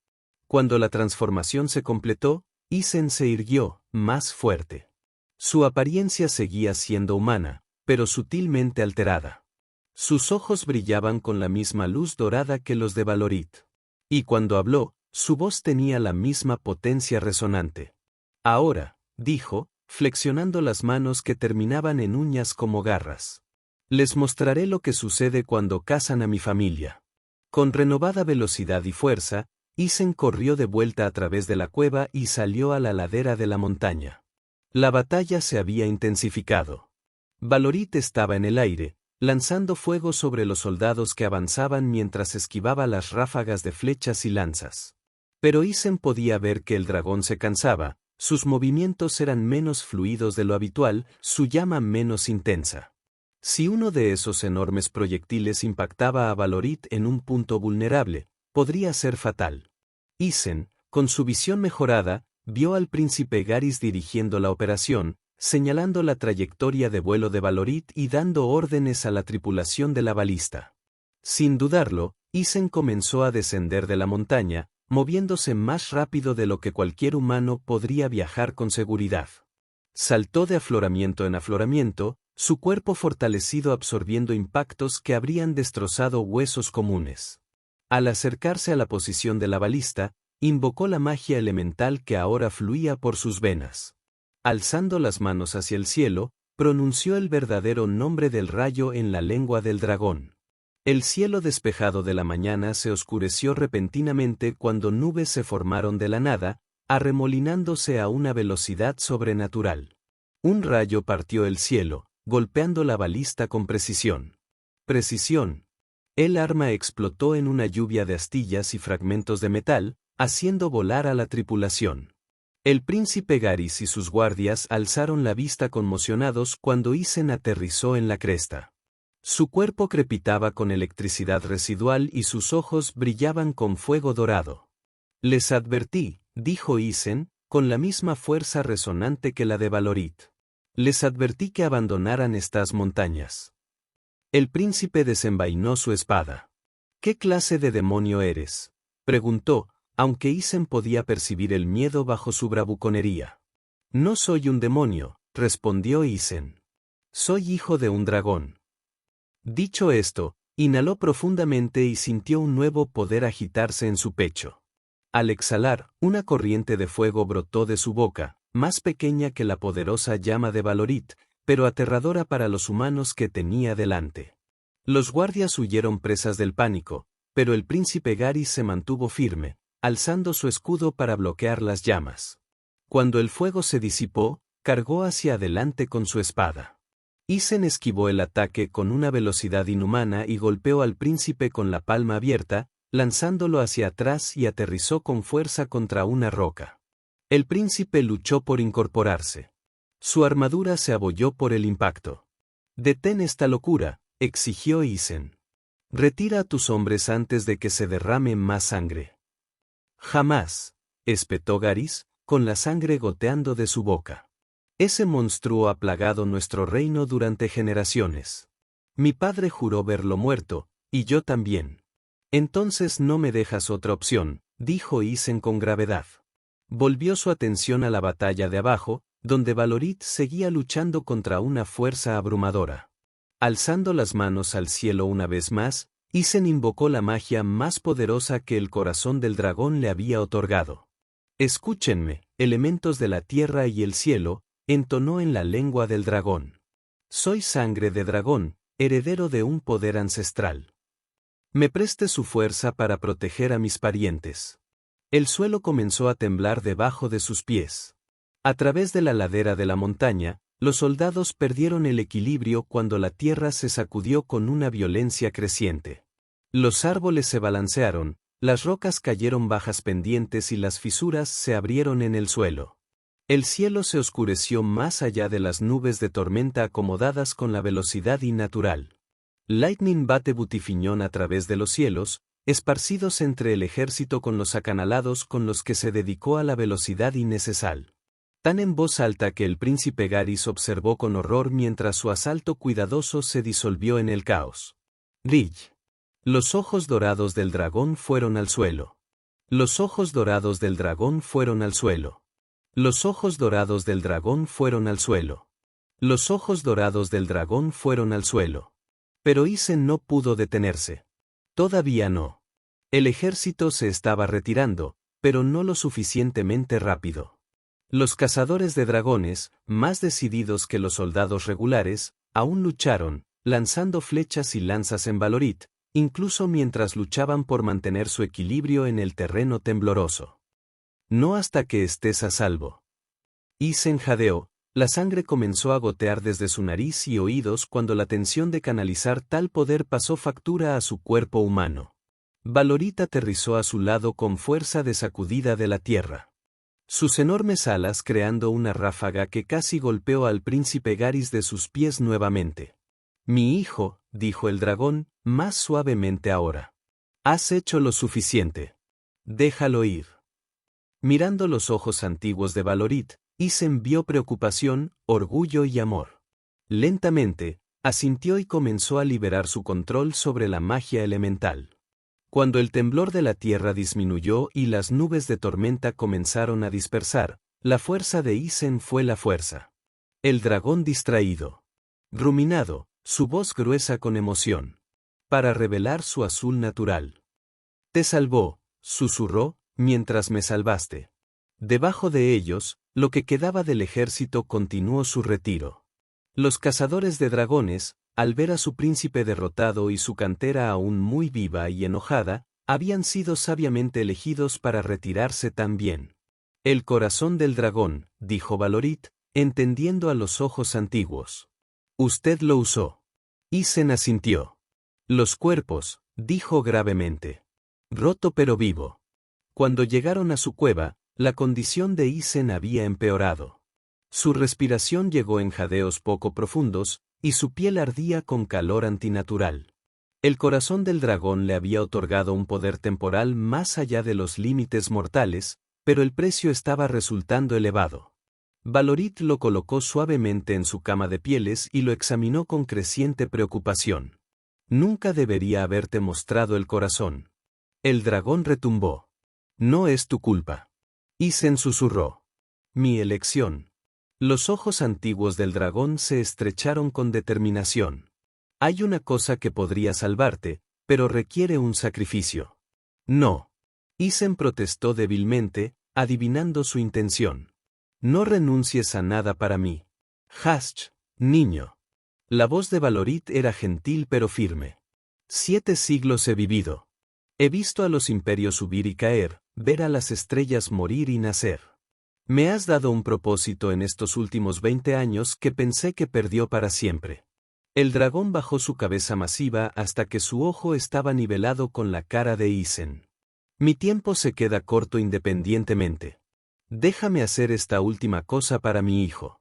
Cuando la transformación se completó, Isen se irguió, más fuerte. Su apariencia seguía siendo humana, pero sutilmente alterada. Sus ojos brillaban con la misma luz dorada que los de Valorit. Y cuando habló, su voz tenía la misma potencia resonante. Ahora, dijo, flexionando las manos que terminaban en uñas como garras. Les mostraré lo que sucede cuando cazan a mi familia. Con renovada velocidad y fuerza, Isen corrió de vuelta a través de la cueva y salió a la ladera de la montaña. La batalla se había intensificado. Valorit estaba en el aire, lanzando fuego sobre los soldados que avanzaban mientras esquivaba las ráfagas de flechas y lanzas. Pero Isen podía ver que el dragón se cansaba, sus movimientos eran menos fluidos de lo habitual, su llama menos intensa. Si uno de esos enormes proyectiles impactaba a Valorit en un punto vulnerable, podría ser fatal. Isen, con su visión mejorada, vio al príncipe Garys dirigiendo la operación, señalando la trayectoria de vuelo de Valorit y dando órdenes a la tripulación de la balista. Sin dudarlo, Isen comenzó a descender de la montaña, moviéndose más rápido de lo que cualquier humano podría viajar con seguridad. Saltó de afloramiento en afloramiento, su cuerpo fortalecido absorbiendo impactos que habrían destrozado huesos comunes. Al acercarse a la posición de la balista, invocó la magia elemental que ahora fluía por sus venas. Alzando las manos hacia el cielo, pronunció el verdadero nombre del rayo en la lengua del dragón. El cielo despejado de la mañana se oscureció repentinamente cuando nubes se formaron de la nada, arremolinándose a una velocidad sobrenatural. Un rayo partió el cielo, golpeando la balista con precisión. Precisión. El arma explotó en una lluvia de astillas y fragmentos de metal, haciendo volar a la tripulación. El príncipe Garys y sus guardias alzaron la vista conmocionados cuando Isen aterrizó en la cresta. Su cuerpo crepitaba con electricidad residual y sus ojos brillaban con fuego dorado. Les advertí, dijo Isen, con la misma fuerza resonante que la de Valorit. Les advertí que abandonaran estas montañas. El príncipe desenvainó su espada. ¿Qué clase de demonio eres?, preguntó, aunque Isen podía percibir el miedo bajo su bravuconería. No soy un demonio, respondió Isen. Soy hijo de un dragón. Dicho esto, inhaló profundamente y sintió un nuevo poder agitarse en su pecho. Al exhalar, una corriente de fuego brotó de su boca, más pequeña que la poderosa llama de Valorit, pero aterradora para los humanos que tenía delante. Los guardias huyeron presas del pánico, pero el príncipe Garys se mantuvo firme, alzando su escudo para bloquear las llamas. Cuando el fuego se disipó, cargó hacia adelante con su espada. Isen esquivó el ataque con una velocidad inhumana y golpeó al príncipe con la palma abierta, lanzándolo hacia atrás y aterrizó con fuerza contra una roca. El príncipe luchó por incorporarse. Su armadura se abolló por el impacto. «Detén esta locura», exigió Isen. «Retira a tus hombres antes de que se derrame más sangre». «Jamás», espetó Garys, con la sangre goteando de su boca. «Ese monstruo ha plagado nuestro reino durante generaciones. Mi padre juró verlo muerto, y yo también». «Entonces no me dejas otra opción», dijo Isen con gravedad. Volvió su atención a la batalla de abajo, donde Valorit seguía luchando contra una fuerza abrumadora. Alzando las manos al cielo una vez más, Isen invocó la magia más poderosa que el corazón del dragón le había otorgado. «Escúchenme, elementos de la tierra y el cielo», entonó en la lengua del dragón. «Soy sangre de dragón, heredero de un poder ancestral. Me preste su fuerza para proteger a mis parientes». El suelo comenzó a temblar debajo de sus pies. A través de la ladera de la montaña, los soldados perdieron el equilibrio cuando la tierra se sacudió con una violencia creciente. Los árboles se balancearon, las rocas cayeron bajas pendientes y las fisuras se abrieron en el suelo. El cielo se oscureció más allá de las nubes de tormenta acomodadas con la velocidad innatural. Lightning bate butifiñón a través de los cielos, esparcidos entre el ejército con los acanalados con los que se dedicó a la velocidad innecesaria. Tan en voz alta que el príncipe Garys observó con horror mientras su asalto cuidadoso se disolvió en el caos. Rill. Los ojos dorados del dragón fueron al suelo. Los ojos dorados del dragón fueron al suelo. Los ojos dorados del dragón fueron al suelo. Los ojos dorados del dragón fueron al suelo. Pero Isen no pudo detenerse. Todavía no. El ejército se estaba retirando, pero no lo suficientemente rápido. Los cazadores de dragones, más decididos que los soldados regulares, aún lucharon, lanzando flechas y lanzas en Valorit, incluso mientras luchaban por mantener su equilibrio en el terreno tembloroso. «No hasta que estés a salvo». Isen jadeó, la sangre comenzó a gotear desde su nariz y oídos cuando la tensión de canalizar tal poder pasó factura a su cuerpo humano. Valorit aterrizó a su lado con fuerza de sacudida de la tierra. Sus enormes alas creando una ráfaga que casi golpeó al príncipe Garys de sus pies nuevamente. «Mi hijo», dijo el dragón, más suavemente ahora. «Has hecho lo suficiente. Déjalo ir». Mirando los ojos antiguos de Valorit, Isen vio preocupación, orgullo y amor. Lentamente, asintió y comenzó a liberar su control sobre la magia elemental. Cuando el temblor de la tierra disminuyó y las nubes de tormenta comenzaron a dispersar, la fuerza de Isen fue la fuerza. El dragón distraído. ruminado, su voz gruesa con emoción. Para revelar su azul natural. Te salvó, susurró, mientras me salvaste. Debajo de ellos, lo que quedaba del ejército continuó su retiro. Los cazadores de dragones, al ver a su príncipe derrotado y su cantera aún muy viva y enojada, habían sido sabiamente elegidos para retirarse también. El corazón del dragón, dijo Valorit, entendiendo a los ojos antiguos. Usted lo usó. Isen asintió. Los cuerpos, dijo gravemente. Roto pero vivo. Cuando llegaron a su cueva, la condición de Isen había empeorado. Su respiración llegó en jadeos poco profundos, y su piel ardía con calor antinatural. El corazón del dragón le había otorgado un poder temporal más allá de los límites mortales, pero el precio estaba resultando elevado. Valorit lo colocó suavemente en su cama de pieles y lo examinó con creciente preocupación. Nunca debería haberte mostrado el corazón. El dragón retumbó. No es tu culpa. Isen susurró. Mi elección. Los ojos antiguos del dragón se estrecharon con determinación. Hay una cosa que podría salvarte, pero requiere un sacrificio. No. Isen protestó débilmente, adivinando su intención. No renuncies a nada para mí. Hasch, niño. La voz de Valorit era gentil pero firme. 7 siglos he vivido. He visto a los imperios subir y caer, ver a las estrellas morir y nacer. Me has dado un propósito en estos últimos 20 años que pensé que perdió para siempre. El dragón bajó su cabeza masiva hasta que su ojo estaba nivelado con la cara de Isen. Mi tiempo se queda corto independientemente. Déjame hacer esta última cosa para mi hijo.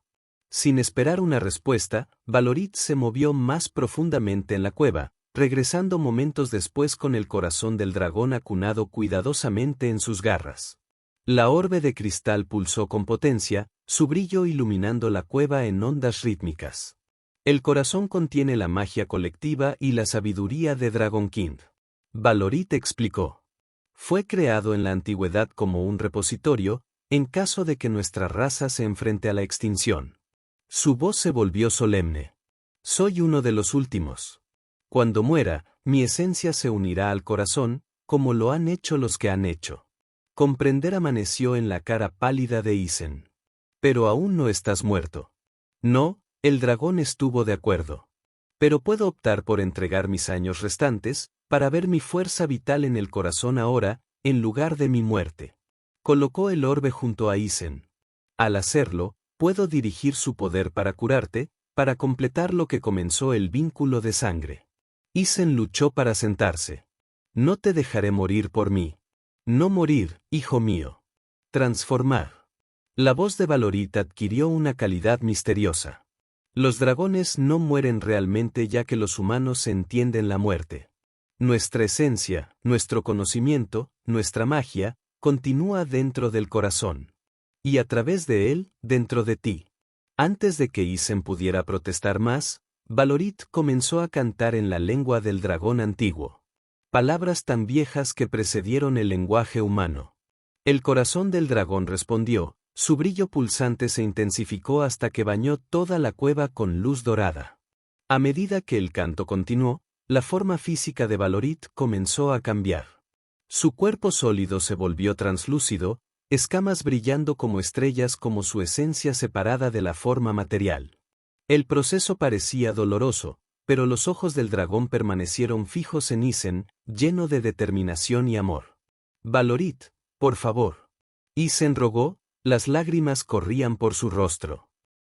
Sin esperar una respuesta, Valorit se movió más profundamente en la cueva, regresando momentos después con el corazón del dragón acunado cuidadosamente en sus garras. La orbe de cristal pulsó con potencia, su brillo iluminando la cueva en ondas rítmicas. El corazón contiene la magia colectiva y la sabiduría de Dragon King. Valorit explicó. Fue creado en la antigüedad como un repositorio, en caso de que nuestra raza se enfrente a la extinción. Su voz se volvió solemne. Soy uno de los últimos. Cuando muera, mi esencia se unirá al corazón, como lo han hecho los que han hecho. Comprender amaneció en la cara pálida de Isen. Pero aún no estás muerto. No, el dragón estuvo de acuerdo. Pero puedo optar por entregar mis años restantes, para ver mi fuerza vital en el corazón ahora, en lugar de mi muerte. Colocó el orbe junto a Isen. Al hacerlo, puedo dirigir su poder para curarte, para completar lo que comenzó el vínculo de sangre. Isen luchó para sentarse. No te dejaré morir por mí. No morir, hijo mío. Transformar. La voz de Valorit adquirió una calidad misteriosa. Los dragones no mueren realmente ya que los humanos entienden la muerte. Nuestra esencia, nuestro conocimiento, nuestra magia, continúa dentro del corazón. Y a través de él, dentro de ti. Antes de que Isen pudiera protestar más, Valorit comenzó a cantar en la lengua del dragón antiguo. Palabras tan viejas que precedieron el lenguaje humano. El corazón del dragón respondió, su brillo pulsante se intensificó hasta que bañó toda la cueva con luz dorada. A medida que el canto continuó, la forma física de Valorit comenzó a cambiar. Su cuerpo sólido se volvió translúcido, escamas brillando como estrellas como su esencia separada de la forma material. El proceso parecía doloroso, pero los ojos del dragón permanecieron fijos en Isen, lleno de determinación y amor. Valorit, por favor. Isen rogó, las lágrimas corrían por su rostro.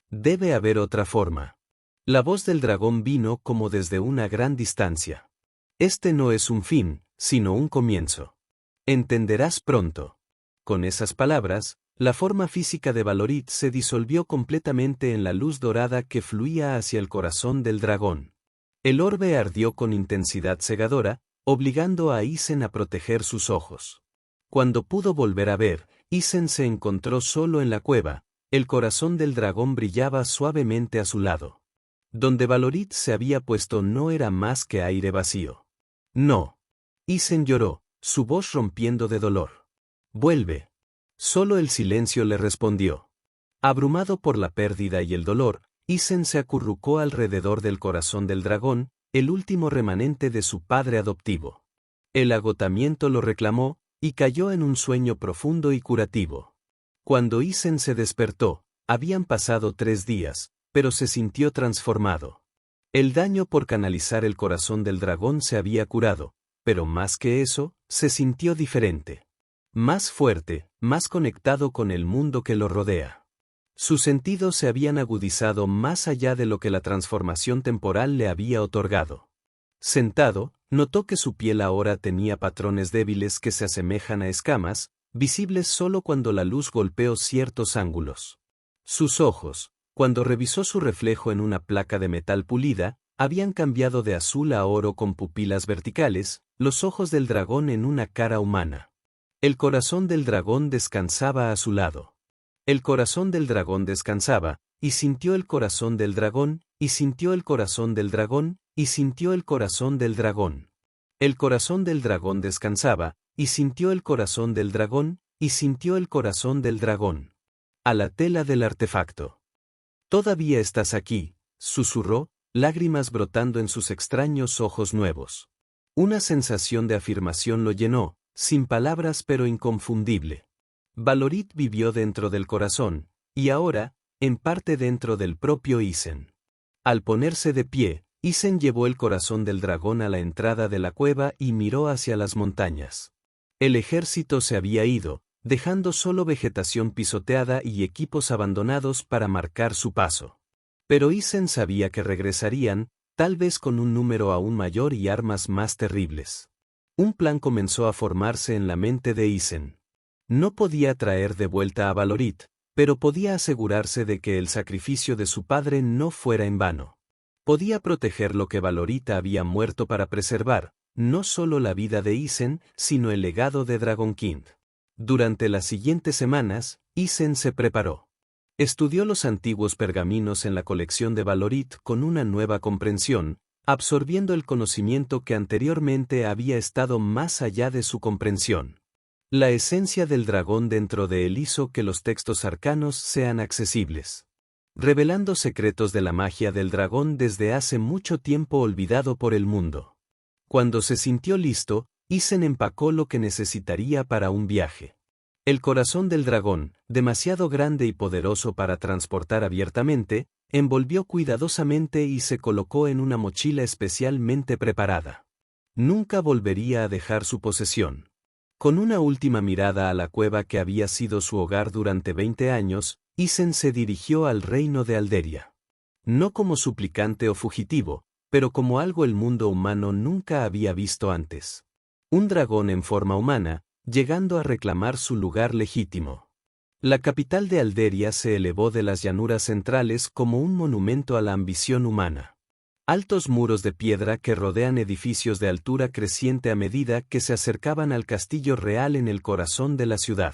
Debe haber otra forma. La voz del dragón vino como desde una gran distancia. Este no es un fin, sino un comienzo. Entenderás pronto. Con esas palabras, la forma física de Valorit se disolvió completamente en la luz dorada que fluía hacia el corazón del dragón. El orbe ardió con intensidad cegadora, obligando a Isen a proteger sus ojos. Cuando pudo volver a ver, Isen se encontró solo en la cueva, el corazón del dragón brillaba suavemente a su lado. Donde Valorit se había puesto no era más que aire vacío. No. Isen lloró, su voz rompiendo de dolor. Vuelve. Solo el silencio le respondió. Abrumado por la pérdida y el dolor, Isen se acurrucó alrededor del corazón del dragón, el último remanente de su padre adoptivo. El agotamiento lo reclamó, y cayó en un sueño profundo y curativo. Cuando Isen se despertó, habían pasado 3 días, pero se sintió transformado. El daño por canalizar el corazón del dragón se había curado, pero más que eso, se sintió diferente. Más fuerte, más conectado con el mundo que lo rodea. Sus sentidos se habían agudizado más allá de lo que la transformación temporal le había otorgado. Sentado, notó que su piel ahora tenía patrones débiles que se asemejan a escamas, visibles solo cuando la luz golpeó ciertos ángulos. Sus ojos, cuando revisó su reflejo en una placa de metal pulida, habían cambiado de azul a oro con pupilas verticales, los ojos del dragón en una cara humana. El corazón del dragón descansaba a su lado. El corazón del dragón descansaba, y sintió el corazón del dragón, y sintió el corazón del dragón, y sintió el corazón del dragón. El corazón del dragón descansaba, y sintió el corazón del dragón, y sintió el corazón del dragón. A la tela del artefacto. «Todavía estás aquí», susurró, lágrimas brotando en sus extraños ojos nuevos. Una sensación de afirmación lo llenó, sin palabras pero inconfundible. Valorit vivió dentro del corazón, y ahora, en parte dentro del propio Isen. Al ponerse de pie, Isen llevó el corazón del dragón a la entrada de la cueva y miró hacia las montañas. El ejército se había ido, dejando solo vegetación pisoteada y equipos abandonados para marcar su paso. Pero Isen sabía que regresarían, tal vez con un número aún mayor y armas más terribles. Un plan comenzó a formarse en la mente de Isen. No podía traer de vuelta a Valorit, pero podía asegurarse de que el sacrificio de su padre no fuera en vano. Podía proteger lo que Valorit había muerto para preservar, no solo la vida de Isen, sino el legado de Dragonkind. Durante las siguientes semanas, Isen se preparó. Estudió los antiguos pergaminos en la colección de Valorit con una nueva comprensión, absorbiendo el conocimiento que anteriormente había estado más allá de su comprensión. La esencia del dragón dentro de él hizo que los textos arcanos sean accesibles, revelando secretos de la magia del dragón desde hace mucho tiempo olvidado por el mundo. Cuando se sintió listo, Isen empacó lo que necesitaría para un viaje. El corazón del dragón, demasiado grande y poderoso para transportar abiertamente, envolvió cuidadosamente y se colocó en una mochila especialmente preparada. Nunca volvería a dejar su posesión. Con una última mirada a la cueva que había sido su hogar durante 20 años, Isen se dirigió al reino de Alderia. No como suplicante o fugitivo, pero como algo el mundo humano nunca había visto antes. Un dragón en forma humana, llegando a reclamar su lugar legítimo. La capital de Alderia se elevó de las llanuras centrales como un monumento a la ambición humana. Altos muros de piedra que rodean edificios de altura creciente a medida que se acercaban al castillo real en el corazón de la ciudad.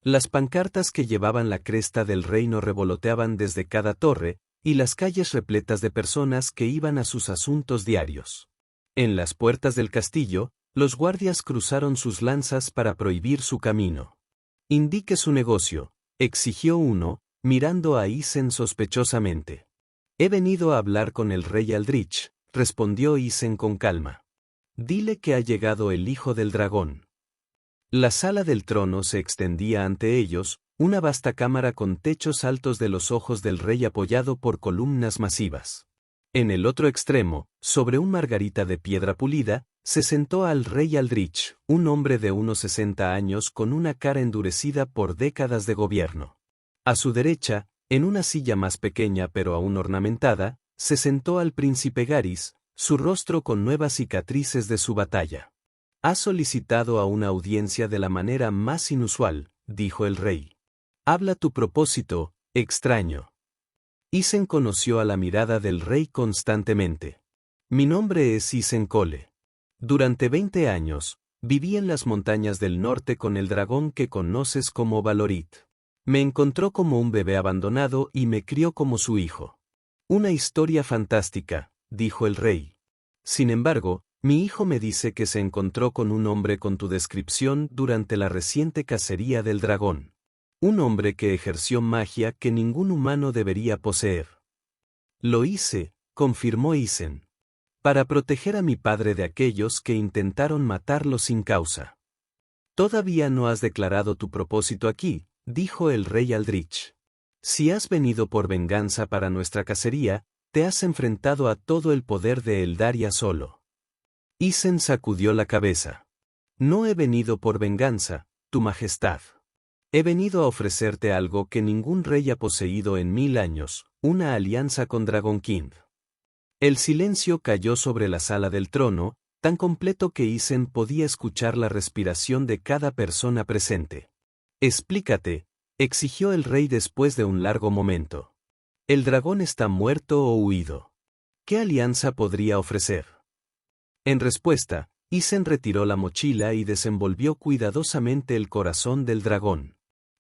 Las pancartas que llevaban la cresta del reino revoloteaban desde cada torre, y las calles repletas de personas que iban a sus asuntos diarios. En las puertas del castillo, los guardias cruzaron sus lanzas para prohibir su camino. «Indique su negocio», exigió uno, mirando a Isen sospechosamente. «He venido a hablar con el rey Aldrich», respondió Isen con calma. «Dile que ha llegado el hijo del dragón». La sala del trono se extendía ante ellos, una vasta cámara con techos altos de los ojos del rey apoyado por columnas masivas. En el otro extremo, sobre un margarita de piedra pulida, se sentó al rey Aldrich, un hombre de unos 60 años con una cara endurecida por décadas de gobierno. A su derecha, en una silla más pequeña pero aún ornamentada, se sentó al príncipe Garis, su rostro con nuevas cicatrices de su batalla. «Ha solicitado a una audiencia de la manera más inusual», dijo el rey. «Habla tu propósito, extraño». Isen conoció a la mirada del rey constantemente. «Mi nombre es Isen Cole. Durante 20 años, viví en las montañas del norte con el dragón que conoces como Valorit. Me encontró como un bebé abandonado y me crió como su hijo. Una historia fantástica», dijo el rey. «Sin embargo, mi hijo me dice que se encontró con un hombre con tu descripción durante la reciente cacería del dragón. Un hombre que ejerció magia que ningún humano debería poseer». Lo hice, confirmó Isen. Para proteger a mi padre de aquellos que intentaron matarlo sin causa. Todavía no has declarado tu propósito aquí, dijo el rey Aldrich. Si has venido por venganza para nuestra cacería, te has enfrentado a todo el poder de Eldaria solo. Isen sacudió la cabeza. No he venido por venganza, tu majestad. He venido a ofrecerte algo que ningún rey ha poseído en 1000 años, una alianza con Dragon King. El silencio cayó sobre la sala del trono, tan completo que Isen podía escuchar la respiración de cada persona presente. Explícate, exigió el rey después de un largo momento. ¿El dragón está muerto o huido? ¿Qué alianza podría ofrecer? En respuesta, Isen retiró la mochila y desenvolvió cuidadosamente el corazón del dragón.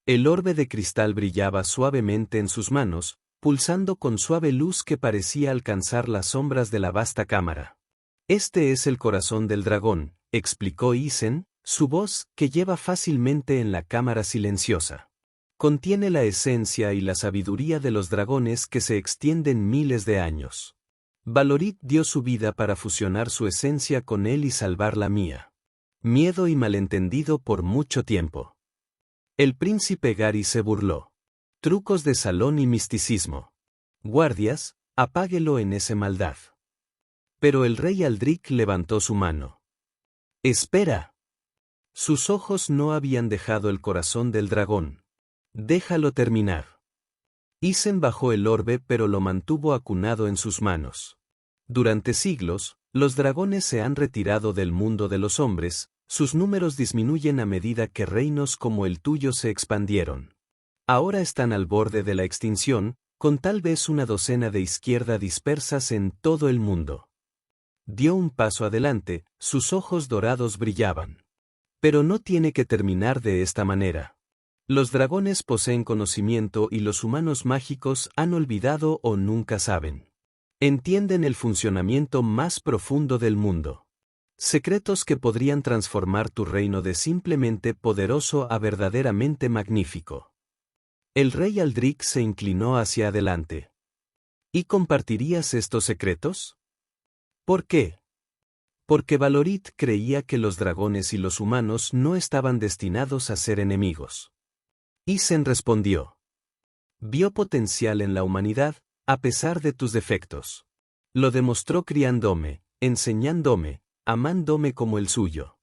El orbe de cristal brillaba suavemente en sus manos, pulsando con suave luz que parecía alcanzar las sombras de la vasta cámara. Este es el corazón del dragón, explicó Isen, su voz, que lleva fácilmente en la cámara silenciosa. Contiene la esencia y la sabiduría de los dragones que se extienden miles de años. Valorit dio su vida para fusionar su esencia con él y salvar la mía. Miedo y malentendido por mucho tiempo. El príncipe Gary se burló. Trucos de salón y misticismo. Guardias, apáguelo en esa maldad. Pero el rey Aldrich levantó su mano. ¡Espera! Sus ojos no habían dejado el corazón del dragón. Déjalo terminar. Isen bajó el orbe pero lo mantuvo acunado en sus manos. Durante siglos, los dragones se han retirado del mundo de los hombres, sus números disminuyen a medida que reinos como el tuyo se expandieron. Ahora están al borde de la extinción, con tal vez una docena de izquierda dispersas en todo el mundo. Dio un paso adelante, sus ojos dorados brillaban. Pero no tiene que terminar de esta manera. Los dragones poseen conocimiento y los humanos mágicos han olvidado o nunca saben. Entienden el funcionamiento más profundo del mundo. Secretos que podrían transformar tu reino de simplemente poderoso a verdaderamente magnífico. El rey Aldrich se inclinó hacia adelante. ¿Y compartirías estos secretos? ¿Por qué? Porque Valorit creía que los dragones y los humanos no estaban destinados a ser enemigos. Isen respondió. Vio potencial en la humanidad, a pesar de tus defectos. Lo demostró criándome, enseñándome, amándome como el suyo.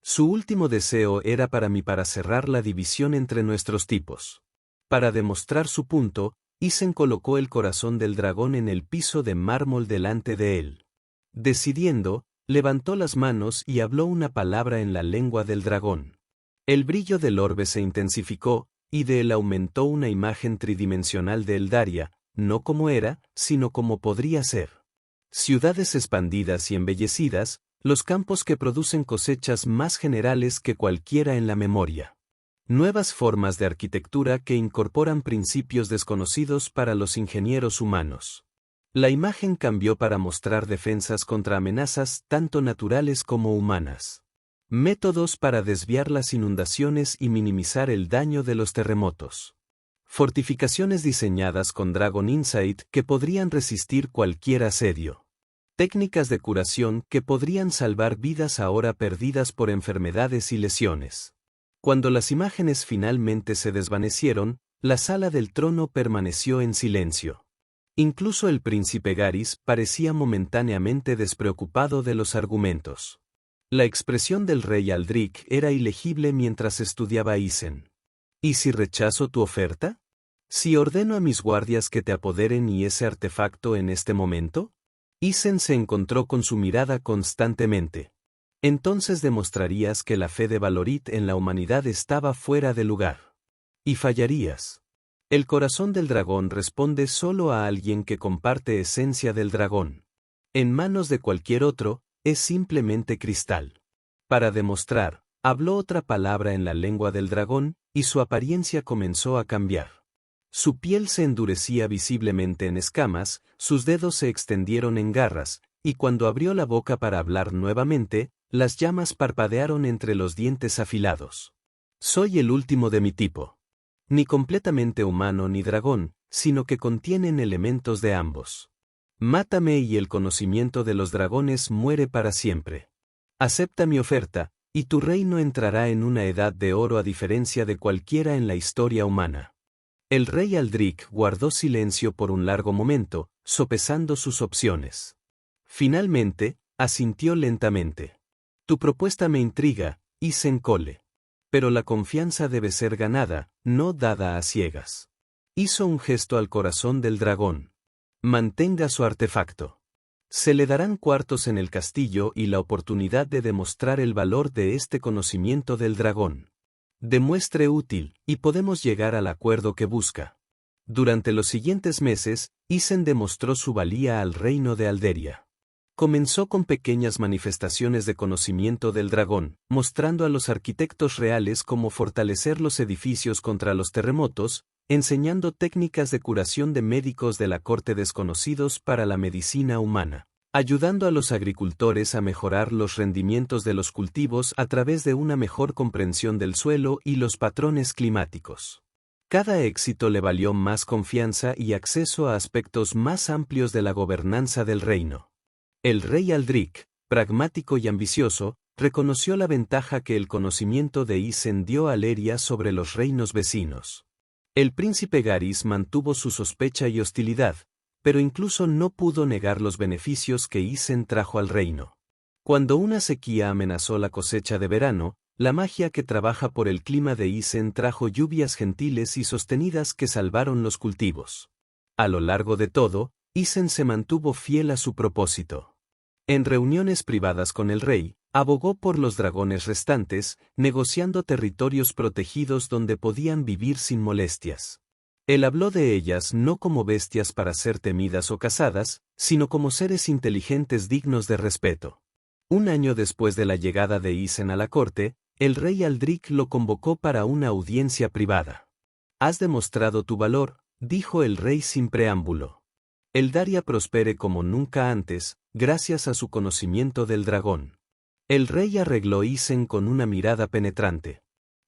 Su último deseo era para cerrar la división entre nuestros tipos. Para demostrar su punto, Isen colocó el corazón del dragón en el piso de mármol delante de él. Decidiendo, levantó las manos y habló una palabra en la lengua del dragón. El brillo del orbe se intensificó, y de él aumentó una imagen tridimensional de Eldaria, no como era, sino como podría ser. Ciudades expandidas y embellecidas, los campos que producen cosechas más generales que cualquiera en la memoria. Nuevas formas de arquitectura que incorporan principios desconocidos para los ingenieros humanos. La imagen cambió para mostrar defensas contra amenazas tanto naturales como humanas. Métodos para desviar las inundaciones y minimizar el daño de los terremotos. Fortificaciones diseñadas con Dragon Insight que podrían resistir cualquier asedio. Técnicas de curación que podrían salvar vidas ahora perdidas por enfermedades y lesiones. Cuando las imágenes finalmente se desvanecieron, la sala del trono permaneció en silencio. Incluso el príncipe Garys parecía momentáneamente despreocupado de los argumentos. La expresión del rey Aldrich era ilegible mientras estudiaba a Isen. ¿Y si rechazo tu oferta? ¿Si ordeno a mis guardias que te apoderen y ese artefacto en este momento? Isen se encontró con su mirada constantemente. Entonces demostrarías que la fe de Valorit en la humanidad estaba fuera de lugar. Y fallarías. El corazón del dragón responde solo a alguien que comparte esencia del dragón. En manos de cualquier otro, es simplemente cristal. Para demostrar, habló otra palabra en la lengua del dragón, y su apariencia comenzó a cambiar. Su piel se endurecía visiblemente en escamas, sus dedos se extendieron en garras, y cuando abrió la boca para hablar nuevamente, las llamas parpadearon entre los dientes afilados. Soy el último de mi tipo. Ni completamente humano ni dragón, sino que contienen elementos de ambos. Mátame y el conocimiento de los dragones muere para siempre. Acepta mi oferta, y tu reino entrará en una edad de oro a diferencia de cualquiera en la historia humana. El rey Aldrich guardó silencio por un largo momento, sopesando sus opciones. Finalmente, asintió lentamente. Tu propuesta me intriga, Isen Cole. Pero la confianza debe ser ganada, no dada a ciegas. Hizo un gesto al corazón del dragón. Mantenga su artefacto. Se le darán cuartos en el castillo y la oportunidad de demostrar el valor de este conocimiento del dragón. Demuestre útil, y podemos llegar al acuerdo que busca. Durante los siguientes meses, Isen demostró su valía al reino de Alderia. Comenzó con pequeñas manifestaciones de conocimiento del dragón, mostrando a los arquitectos reales cómo fortalecer los edificios contra los terremotos, enseñando técnicas de curación de médicos de la corte desconocidos para la medicina humana, ayudando a los agricultores a mejorar los rendimientos de los cultivos a través de una mejor comprensión del suelo y los patrones climáticos. Cada éxito le valió más confianza y acceso a aspectos más amplios de la gobernanza del reino. El rey Aldrich, pragmático y ambicioso, reconoció la ventaja que el conocimiento de Isen dio a Leria sobre los reinos vecinos. El príncipe Garys mantuvo su sospecha y hostilidad, pero incluso no pudo negar los beneficios que Isen trajo al reino. Cuando una sequía amenazó la cosecha de verano, la magia que trabaja por el clima de Isen trajo lluvias gentiles y sostenidas que salvaron los cultivos. A lo largo de todo, Isen se mantuvo fiel a su propósito. En reuniones privadas con el rey, abogó por los dragones restantes, negociando territorios protegidos donde podían vivir sin molestias. Él habló de ellas no como bestias para ser temidas o cazadas, sino como seres inteligentes dignos de respeto. Un año después de la llegada de Isen a la corte, el rey Aldrich lo convocó para una audiencia privada. «Has demostrado tu valor», dijo el rey sin preámbulo. «Eldaria prospere como nunca antes, gracias a su conocimiento del dragón». El rey arregló Isen con una mirada penetrante.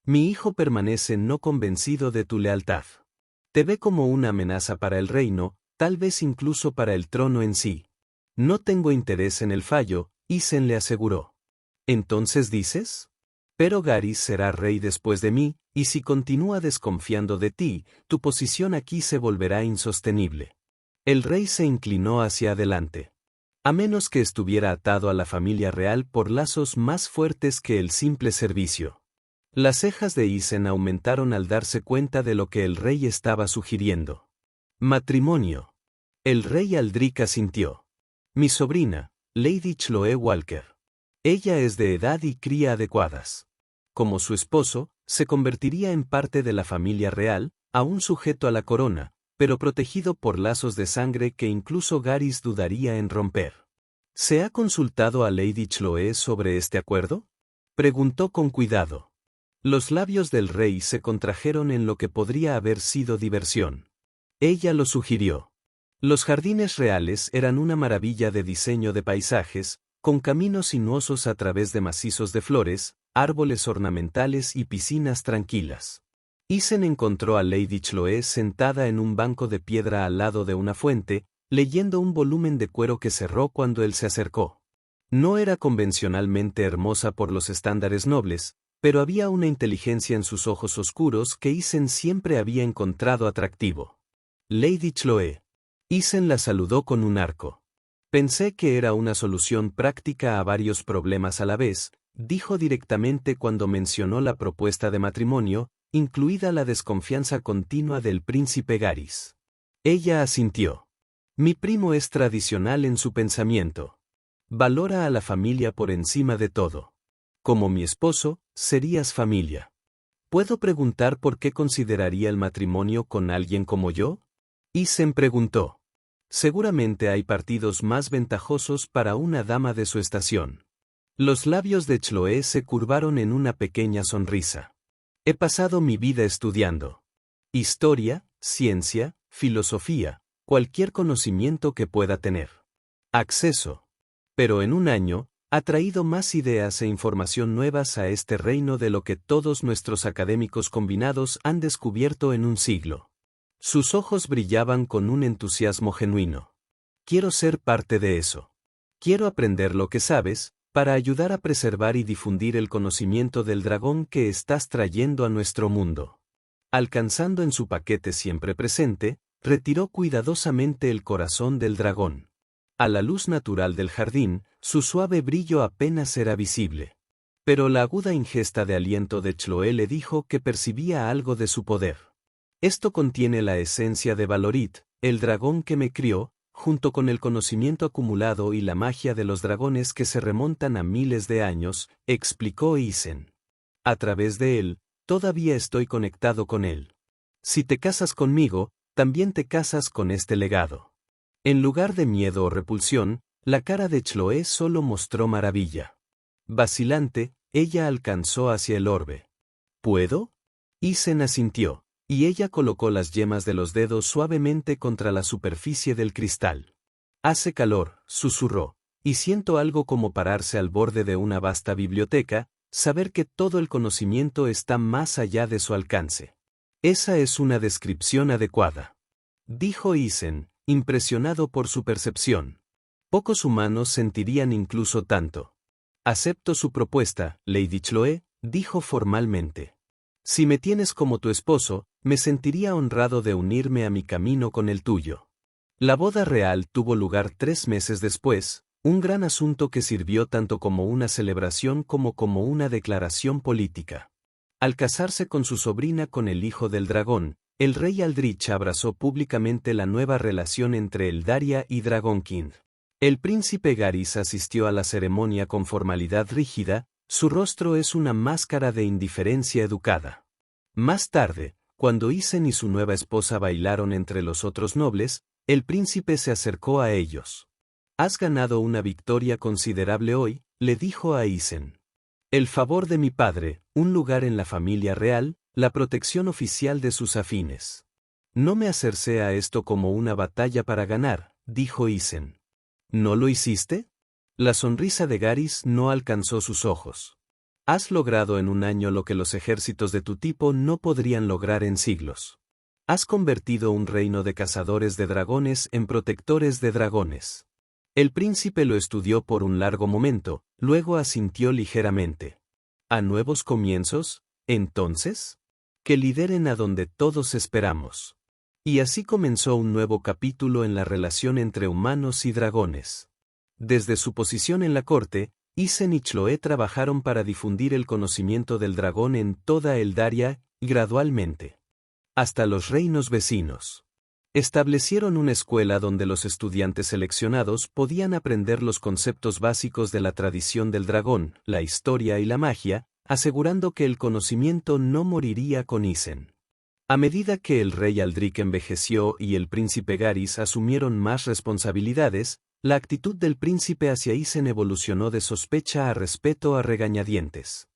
«Mi hijo permanece no convencido de tu lealtad. Te ve como una amenaza para el reino, tal vez incluso para el trono en sí». «No tengo interés en el fallo», Isen le aseguró. «¿Entonces dices? Pero Garys será rey después de mí, y si continúa desconfiando de ti, tu posición aquí se volverá insostenible». El rey se inclinó hacia adelante. A menos que estuviera atado a la familia real por lazos más fuertes que el simple servicio. Las cejas de Isen aumentaron al darse cuenta de lo que el rey estaba sugiriendo. «Matrimonio». El rey Aldrich asintió. «Mi sobrina, Lady Chloe Walker. Ella es de edad y cría adecuadas. Como su esposo, se convertiría en parte de la familia real, aún sujeto a la corona, pero protegido por lazos de sangre que incluso Garys dudaría en romper». «¿Se ha consultado a Lady Chloe sobre este acuerdo?», preguntó con cuidado. Los labios del rey se contrajeron en lo que podría haber sido diversión. Ella lo sugirió. Los jardines reales eran una maravilla de diseño de paisajes, con caminos sinuosos a través de macizos de flores, árboles ornamentales y piscinas tranquilas. Isen encontró a Lady Chloe sentada en un banco de piedra al lado de una fuente, leyendo un volumen de cuero que cerró cuando él se acercó. No era convencionalmente hermosa por los estándares nobles, pero había una inteligencia en sus ojos oscuros que Isen siempre había encontrado atractivo. «Lady Chloe». Isen la saludó con un arco. «Pensé que era una solución práctica a varios problemas a la vez», dijo directamente cuando mencionó la propuesta de matrimonio, incluida la desconfianza continua del príncipe Garys. Ella asintió. «Mi primo es tradicional en su pensamiento. Valora a la familia por encima de todo. Como mi esposo, serías familia. ¿Puedo preguntar por qué consideraría el matrimonio con alguien como yo?». Isen preguntó. «Seguramente hay partidos más ventajosos para una dama de su estación». Los labios de Chloe se curvaron en una pequeña sonrisa. «He pasado mi vida estudiando. Historia, ciencia, filosofía, cualquier conocimiento que pueda tener. Acceso. Pero en un año, ha traído más ideas e información nuevas a este reino de lo que todos nuestros académicos combinados han descubierto en un siglo. Sus ojos brillaban con un entusiasmo genuino. Quiero ser parte de eso. Quiero aprender lo que sabes, para ayudar a preservar y difundir el conocimiento del dragón que estás trayendo a nuestro mundo. Alcanzando en su paquete siempre presente, retiró cuidadosamente el corazón del dragón. A la luz natural del jardín, su suave brillo apenas era visible. Pero la aguda ingesta de aliento de Chloe le dijo que percibía algo de su poder. Esto contiene la esencia de Valorit, el dragón que me crió, junto con el conocimiento acumulado y la magia de los dragones que se remontan a miles de años, explicó Isen. A través de él, todavía estoy conectado con él. Si te casas conmigo, también te casas con este legado. En lugar de miedo o repulsión, la cara de Chloe solo mostró maravilla. Vacilante, ella alcanzó hacia el orbe. ¿Puedo? Isen asintió, y ella colocó las yemas de los dedos suavemente contra la superficie del cristal. Hace calor, susurró, y siento algo como pararse al borde de una vasta biblioteca, saber que todo el conocimiento está más allá de su alcance. Esa es una descripción adecuada. Dijo Isen, impresionado por su percepción. Pocos humanos sentirían incluso tanto. Acepto su propuesta, Lady Chloe, dijo formalmente. Si me tienes como tu esposo, me sentiría honrado de unirme a mi camino con el tuyo. La boda real tuvo lugar 3 meses después, un gran asunto que sirvió tanto como una celebración como una declaración política. Al casarse con su sobrina con el hijo del dragón, el rey Aldrich abrazó públicamente la nueva relación entre Eldaria y Dragonkind. El príncipe Garys asistió a la ceremonia con formalidad rígida, su rostro es una máscara de indiferencia educada. Más tarde, cuando Isen y su nueva esposa bailaron entre los otros nobles, el príncipe se acercó a ellos. «Has ganado una victoria considerable hoy», le dijo a Isen. «El favor de mi padre, un lugar en la familia real, la protección oficial de sus afines. No me acercé a esto como una batalla para ganar», dijo Isen. «¿No lo hiciste?» La sonrisa de Garys no alcanzó sus ojos. «Has logrado en un año lo que los ejércitos de tu tipo no podrían lograr en siglos. Has convertido un reino de cazadores de dragones en protectores de dragones». El príncipe lo estudió por un largo momento, luego asintió ligeramente. «¿A nuevos comienzos, entonces? Que lideren a donde todos esperamos». Y así comenzó un nuevo capítulo en la relación entre humanos y dragones. Desde su posición en la corte, Isen y Chloe trabajaron para difundir el conocimiento del dragón en toda Eldaria, gradualmente. Hasta los reinos vecinos. Establecieron una escuela donde los estudiantes seleccionados podían aprender los conceptos básicos de la tradición del dragón, la historia y la magia, asegurando que el conocimiento no moriría con Isen. A medida que el rey Aldrich envejeció y el príncipe Garys asumieron más responsabilidades, la actitud del príncipe hacia Isen evolucionó de sospecha a respeto a regañadientes.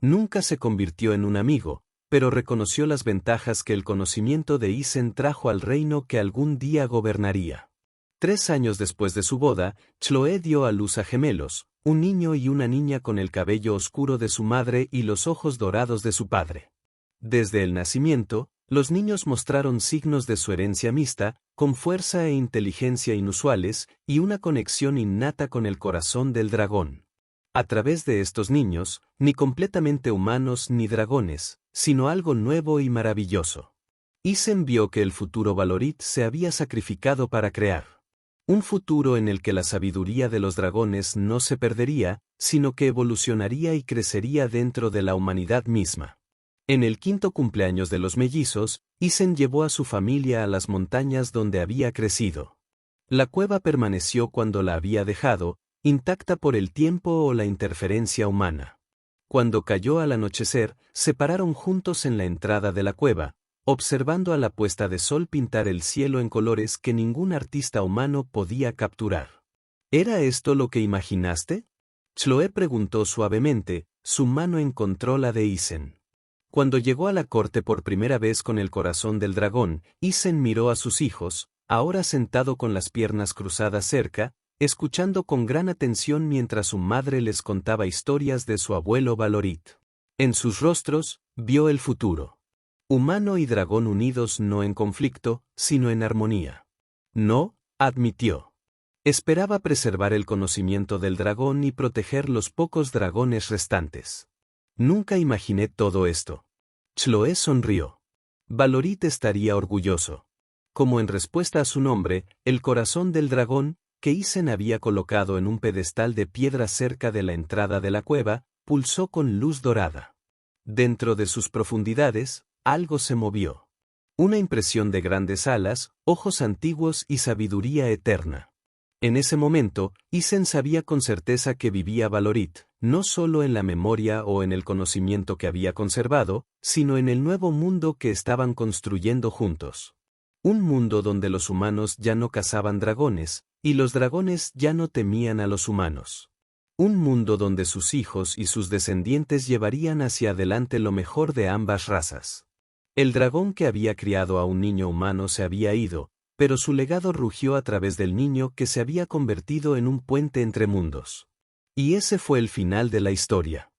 Nunca se convirtió en un amigo, pero reconoció las ventajas que el conocimiento de Isen trajo al reino que algún día gobernaría. 3 años después de su boda, Chloe dio a luz a gemelos, un niño y una niña con el cabello oscuro de su madre y los ojos dorados de su padre. Desde el nacimiento, los niños mostraron signos de su herencia mixta, con fuerza e inteligencia inusuales, y una conexión innata con el corazón del dragón. A través de estos niños, ni completamente humanos ni dragones, sino algo nuevo y maravilloso. Isen vio que el futuro Valorit se había sacrificado para crear. Un futuro en el que la sabiduría de los dragones no se perdería, sino que evolucionaría y crecería dentro de la humanidad misma. En el 5º cumpleaños de los mellizos, Isen llevó a su familia a las montañas donde había crecido. La cueva permaneció cuando la había dejado, intacta por el tiempo o la interferencia humana. Cuando cayó al anochecer, se pararon juntos en la entrada de la cueva, observando a la puesta de sol pintar el cielo en colores que ningún artista humano podía capturar. ¿Era esto lo que imaginaste?, Chloe preguntó suavemente, su mano encontró la de Isen. Cuando llegó a la corte por primera vez con el corazón del dragón, Isen miró a sus hijos, ahora sentado con las piernas cruzadas cerca, escuchando con gran atención mientras su madre les contaba historias de su abuelo Valorit. En sus rostros, vio el futuro. Humano y dragón unidos no en conflicto, sino en armonía. No, admitió. Esperaba preservar el conocimiento del dragón y proteger los pocos dragones restantes. Nunca imaginé todo esto. Chloe sonrió. Valorit estaría orgulloso. Como en respuesta a su nombre, el corazón del dragón, que Isen había colocado en un pedestal de piedra cerca de la entrada de la cueva, pulsó con luz dorada. Dentro de sus profundidades, algo se movió. Una impresión de grandes alas, ojos antiguos y sabiduría eterna. En ese momento, Isen sabía con certeza que vivía Valorit, no solo en la memoria o en el conocimiento que había conservado, sino en el nuevo mundo que estaban construyendo juntos. Un mundo donde los humanos ya no cazaban dragones, y los dragones ya no temían a los humanos. Un mundo donde sus hijos y sus descendientes llevarían hacia adelante lo mejor de ambas razas. El dragón que había criado a un niño humano se había ido, pero su legado rugió a través del niño que se había convertido en un puente entre mundos. Y ese fue el final de la historia.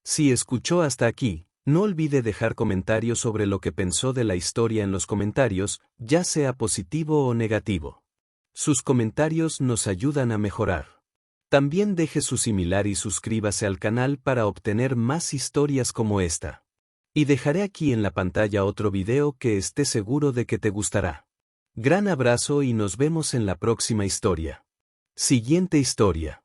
Si escuchó hasta aquí, no olvide dejar comentarios sobre lo que pensó de la historia en los comentarios, ya sea positivo o negativo. Sus comentarios nos ayudan a mejorar. También deje su similar y suscríbase al canal para obtener más historias como esta. Y dejaré aquí en la pantalla otro video que esté seguro de que te gustará. Gran abrazo y nos vemos en la próxima historia. Siguiente historia.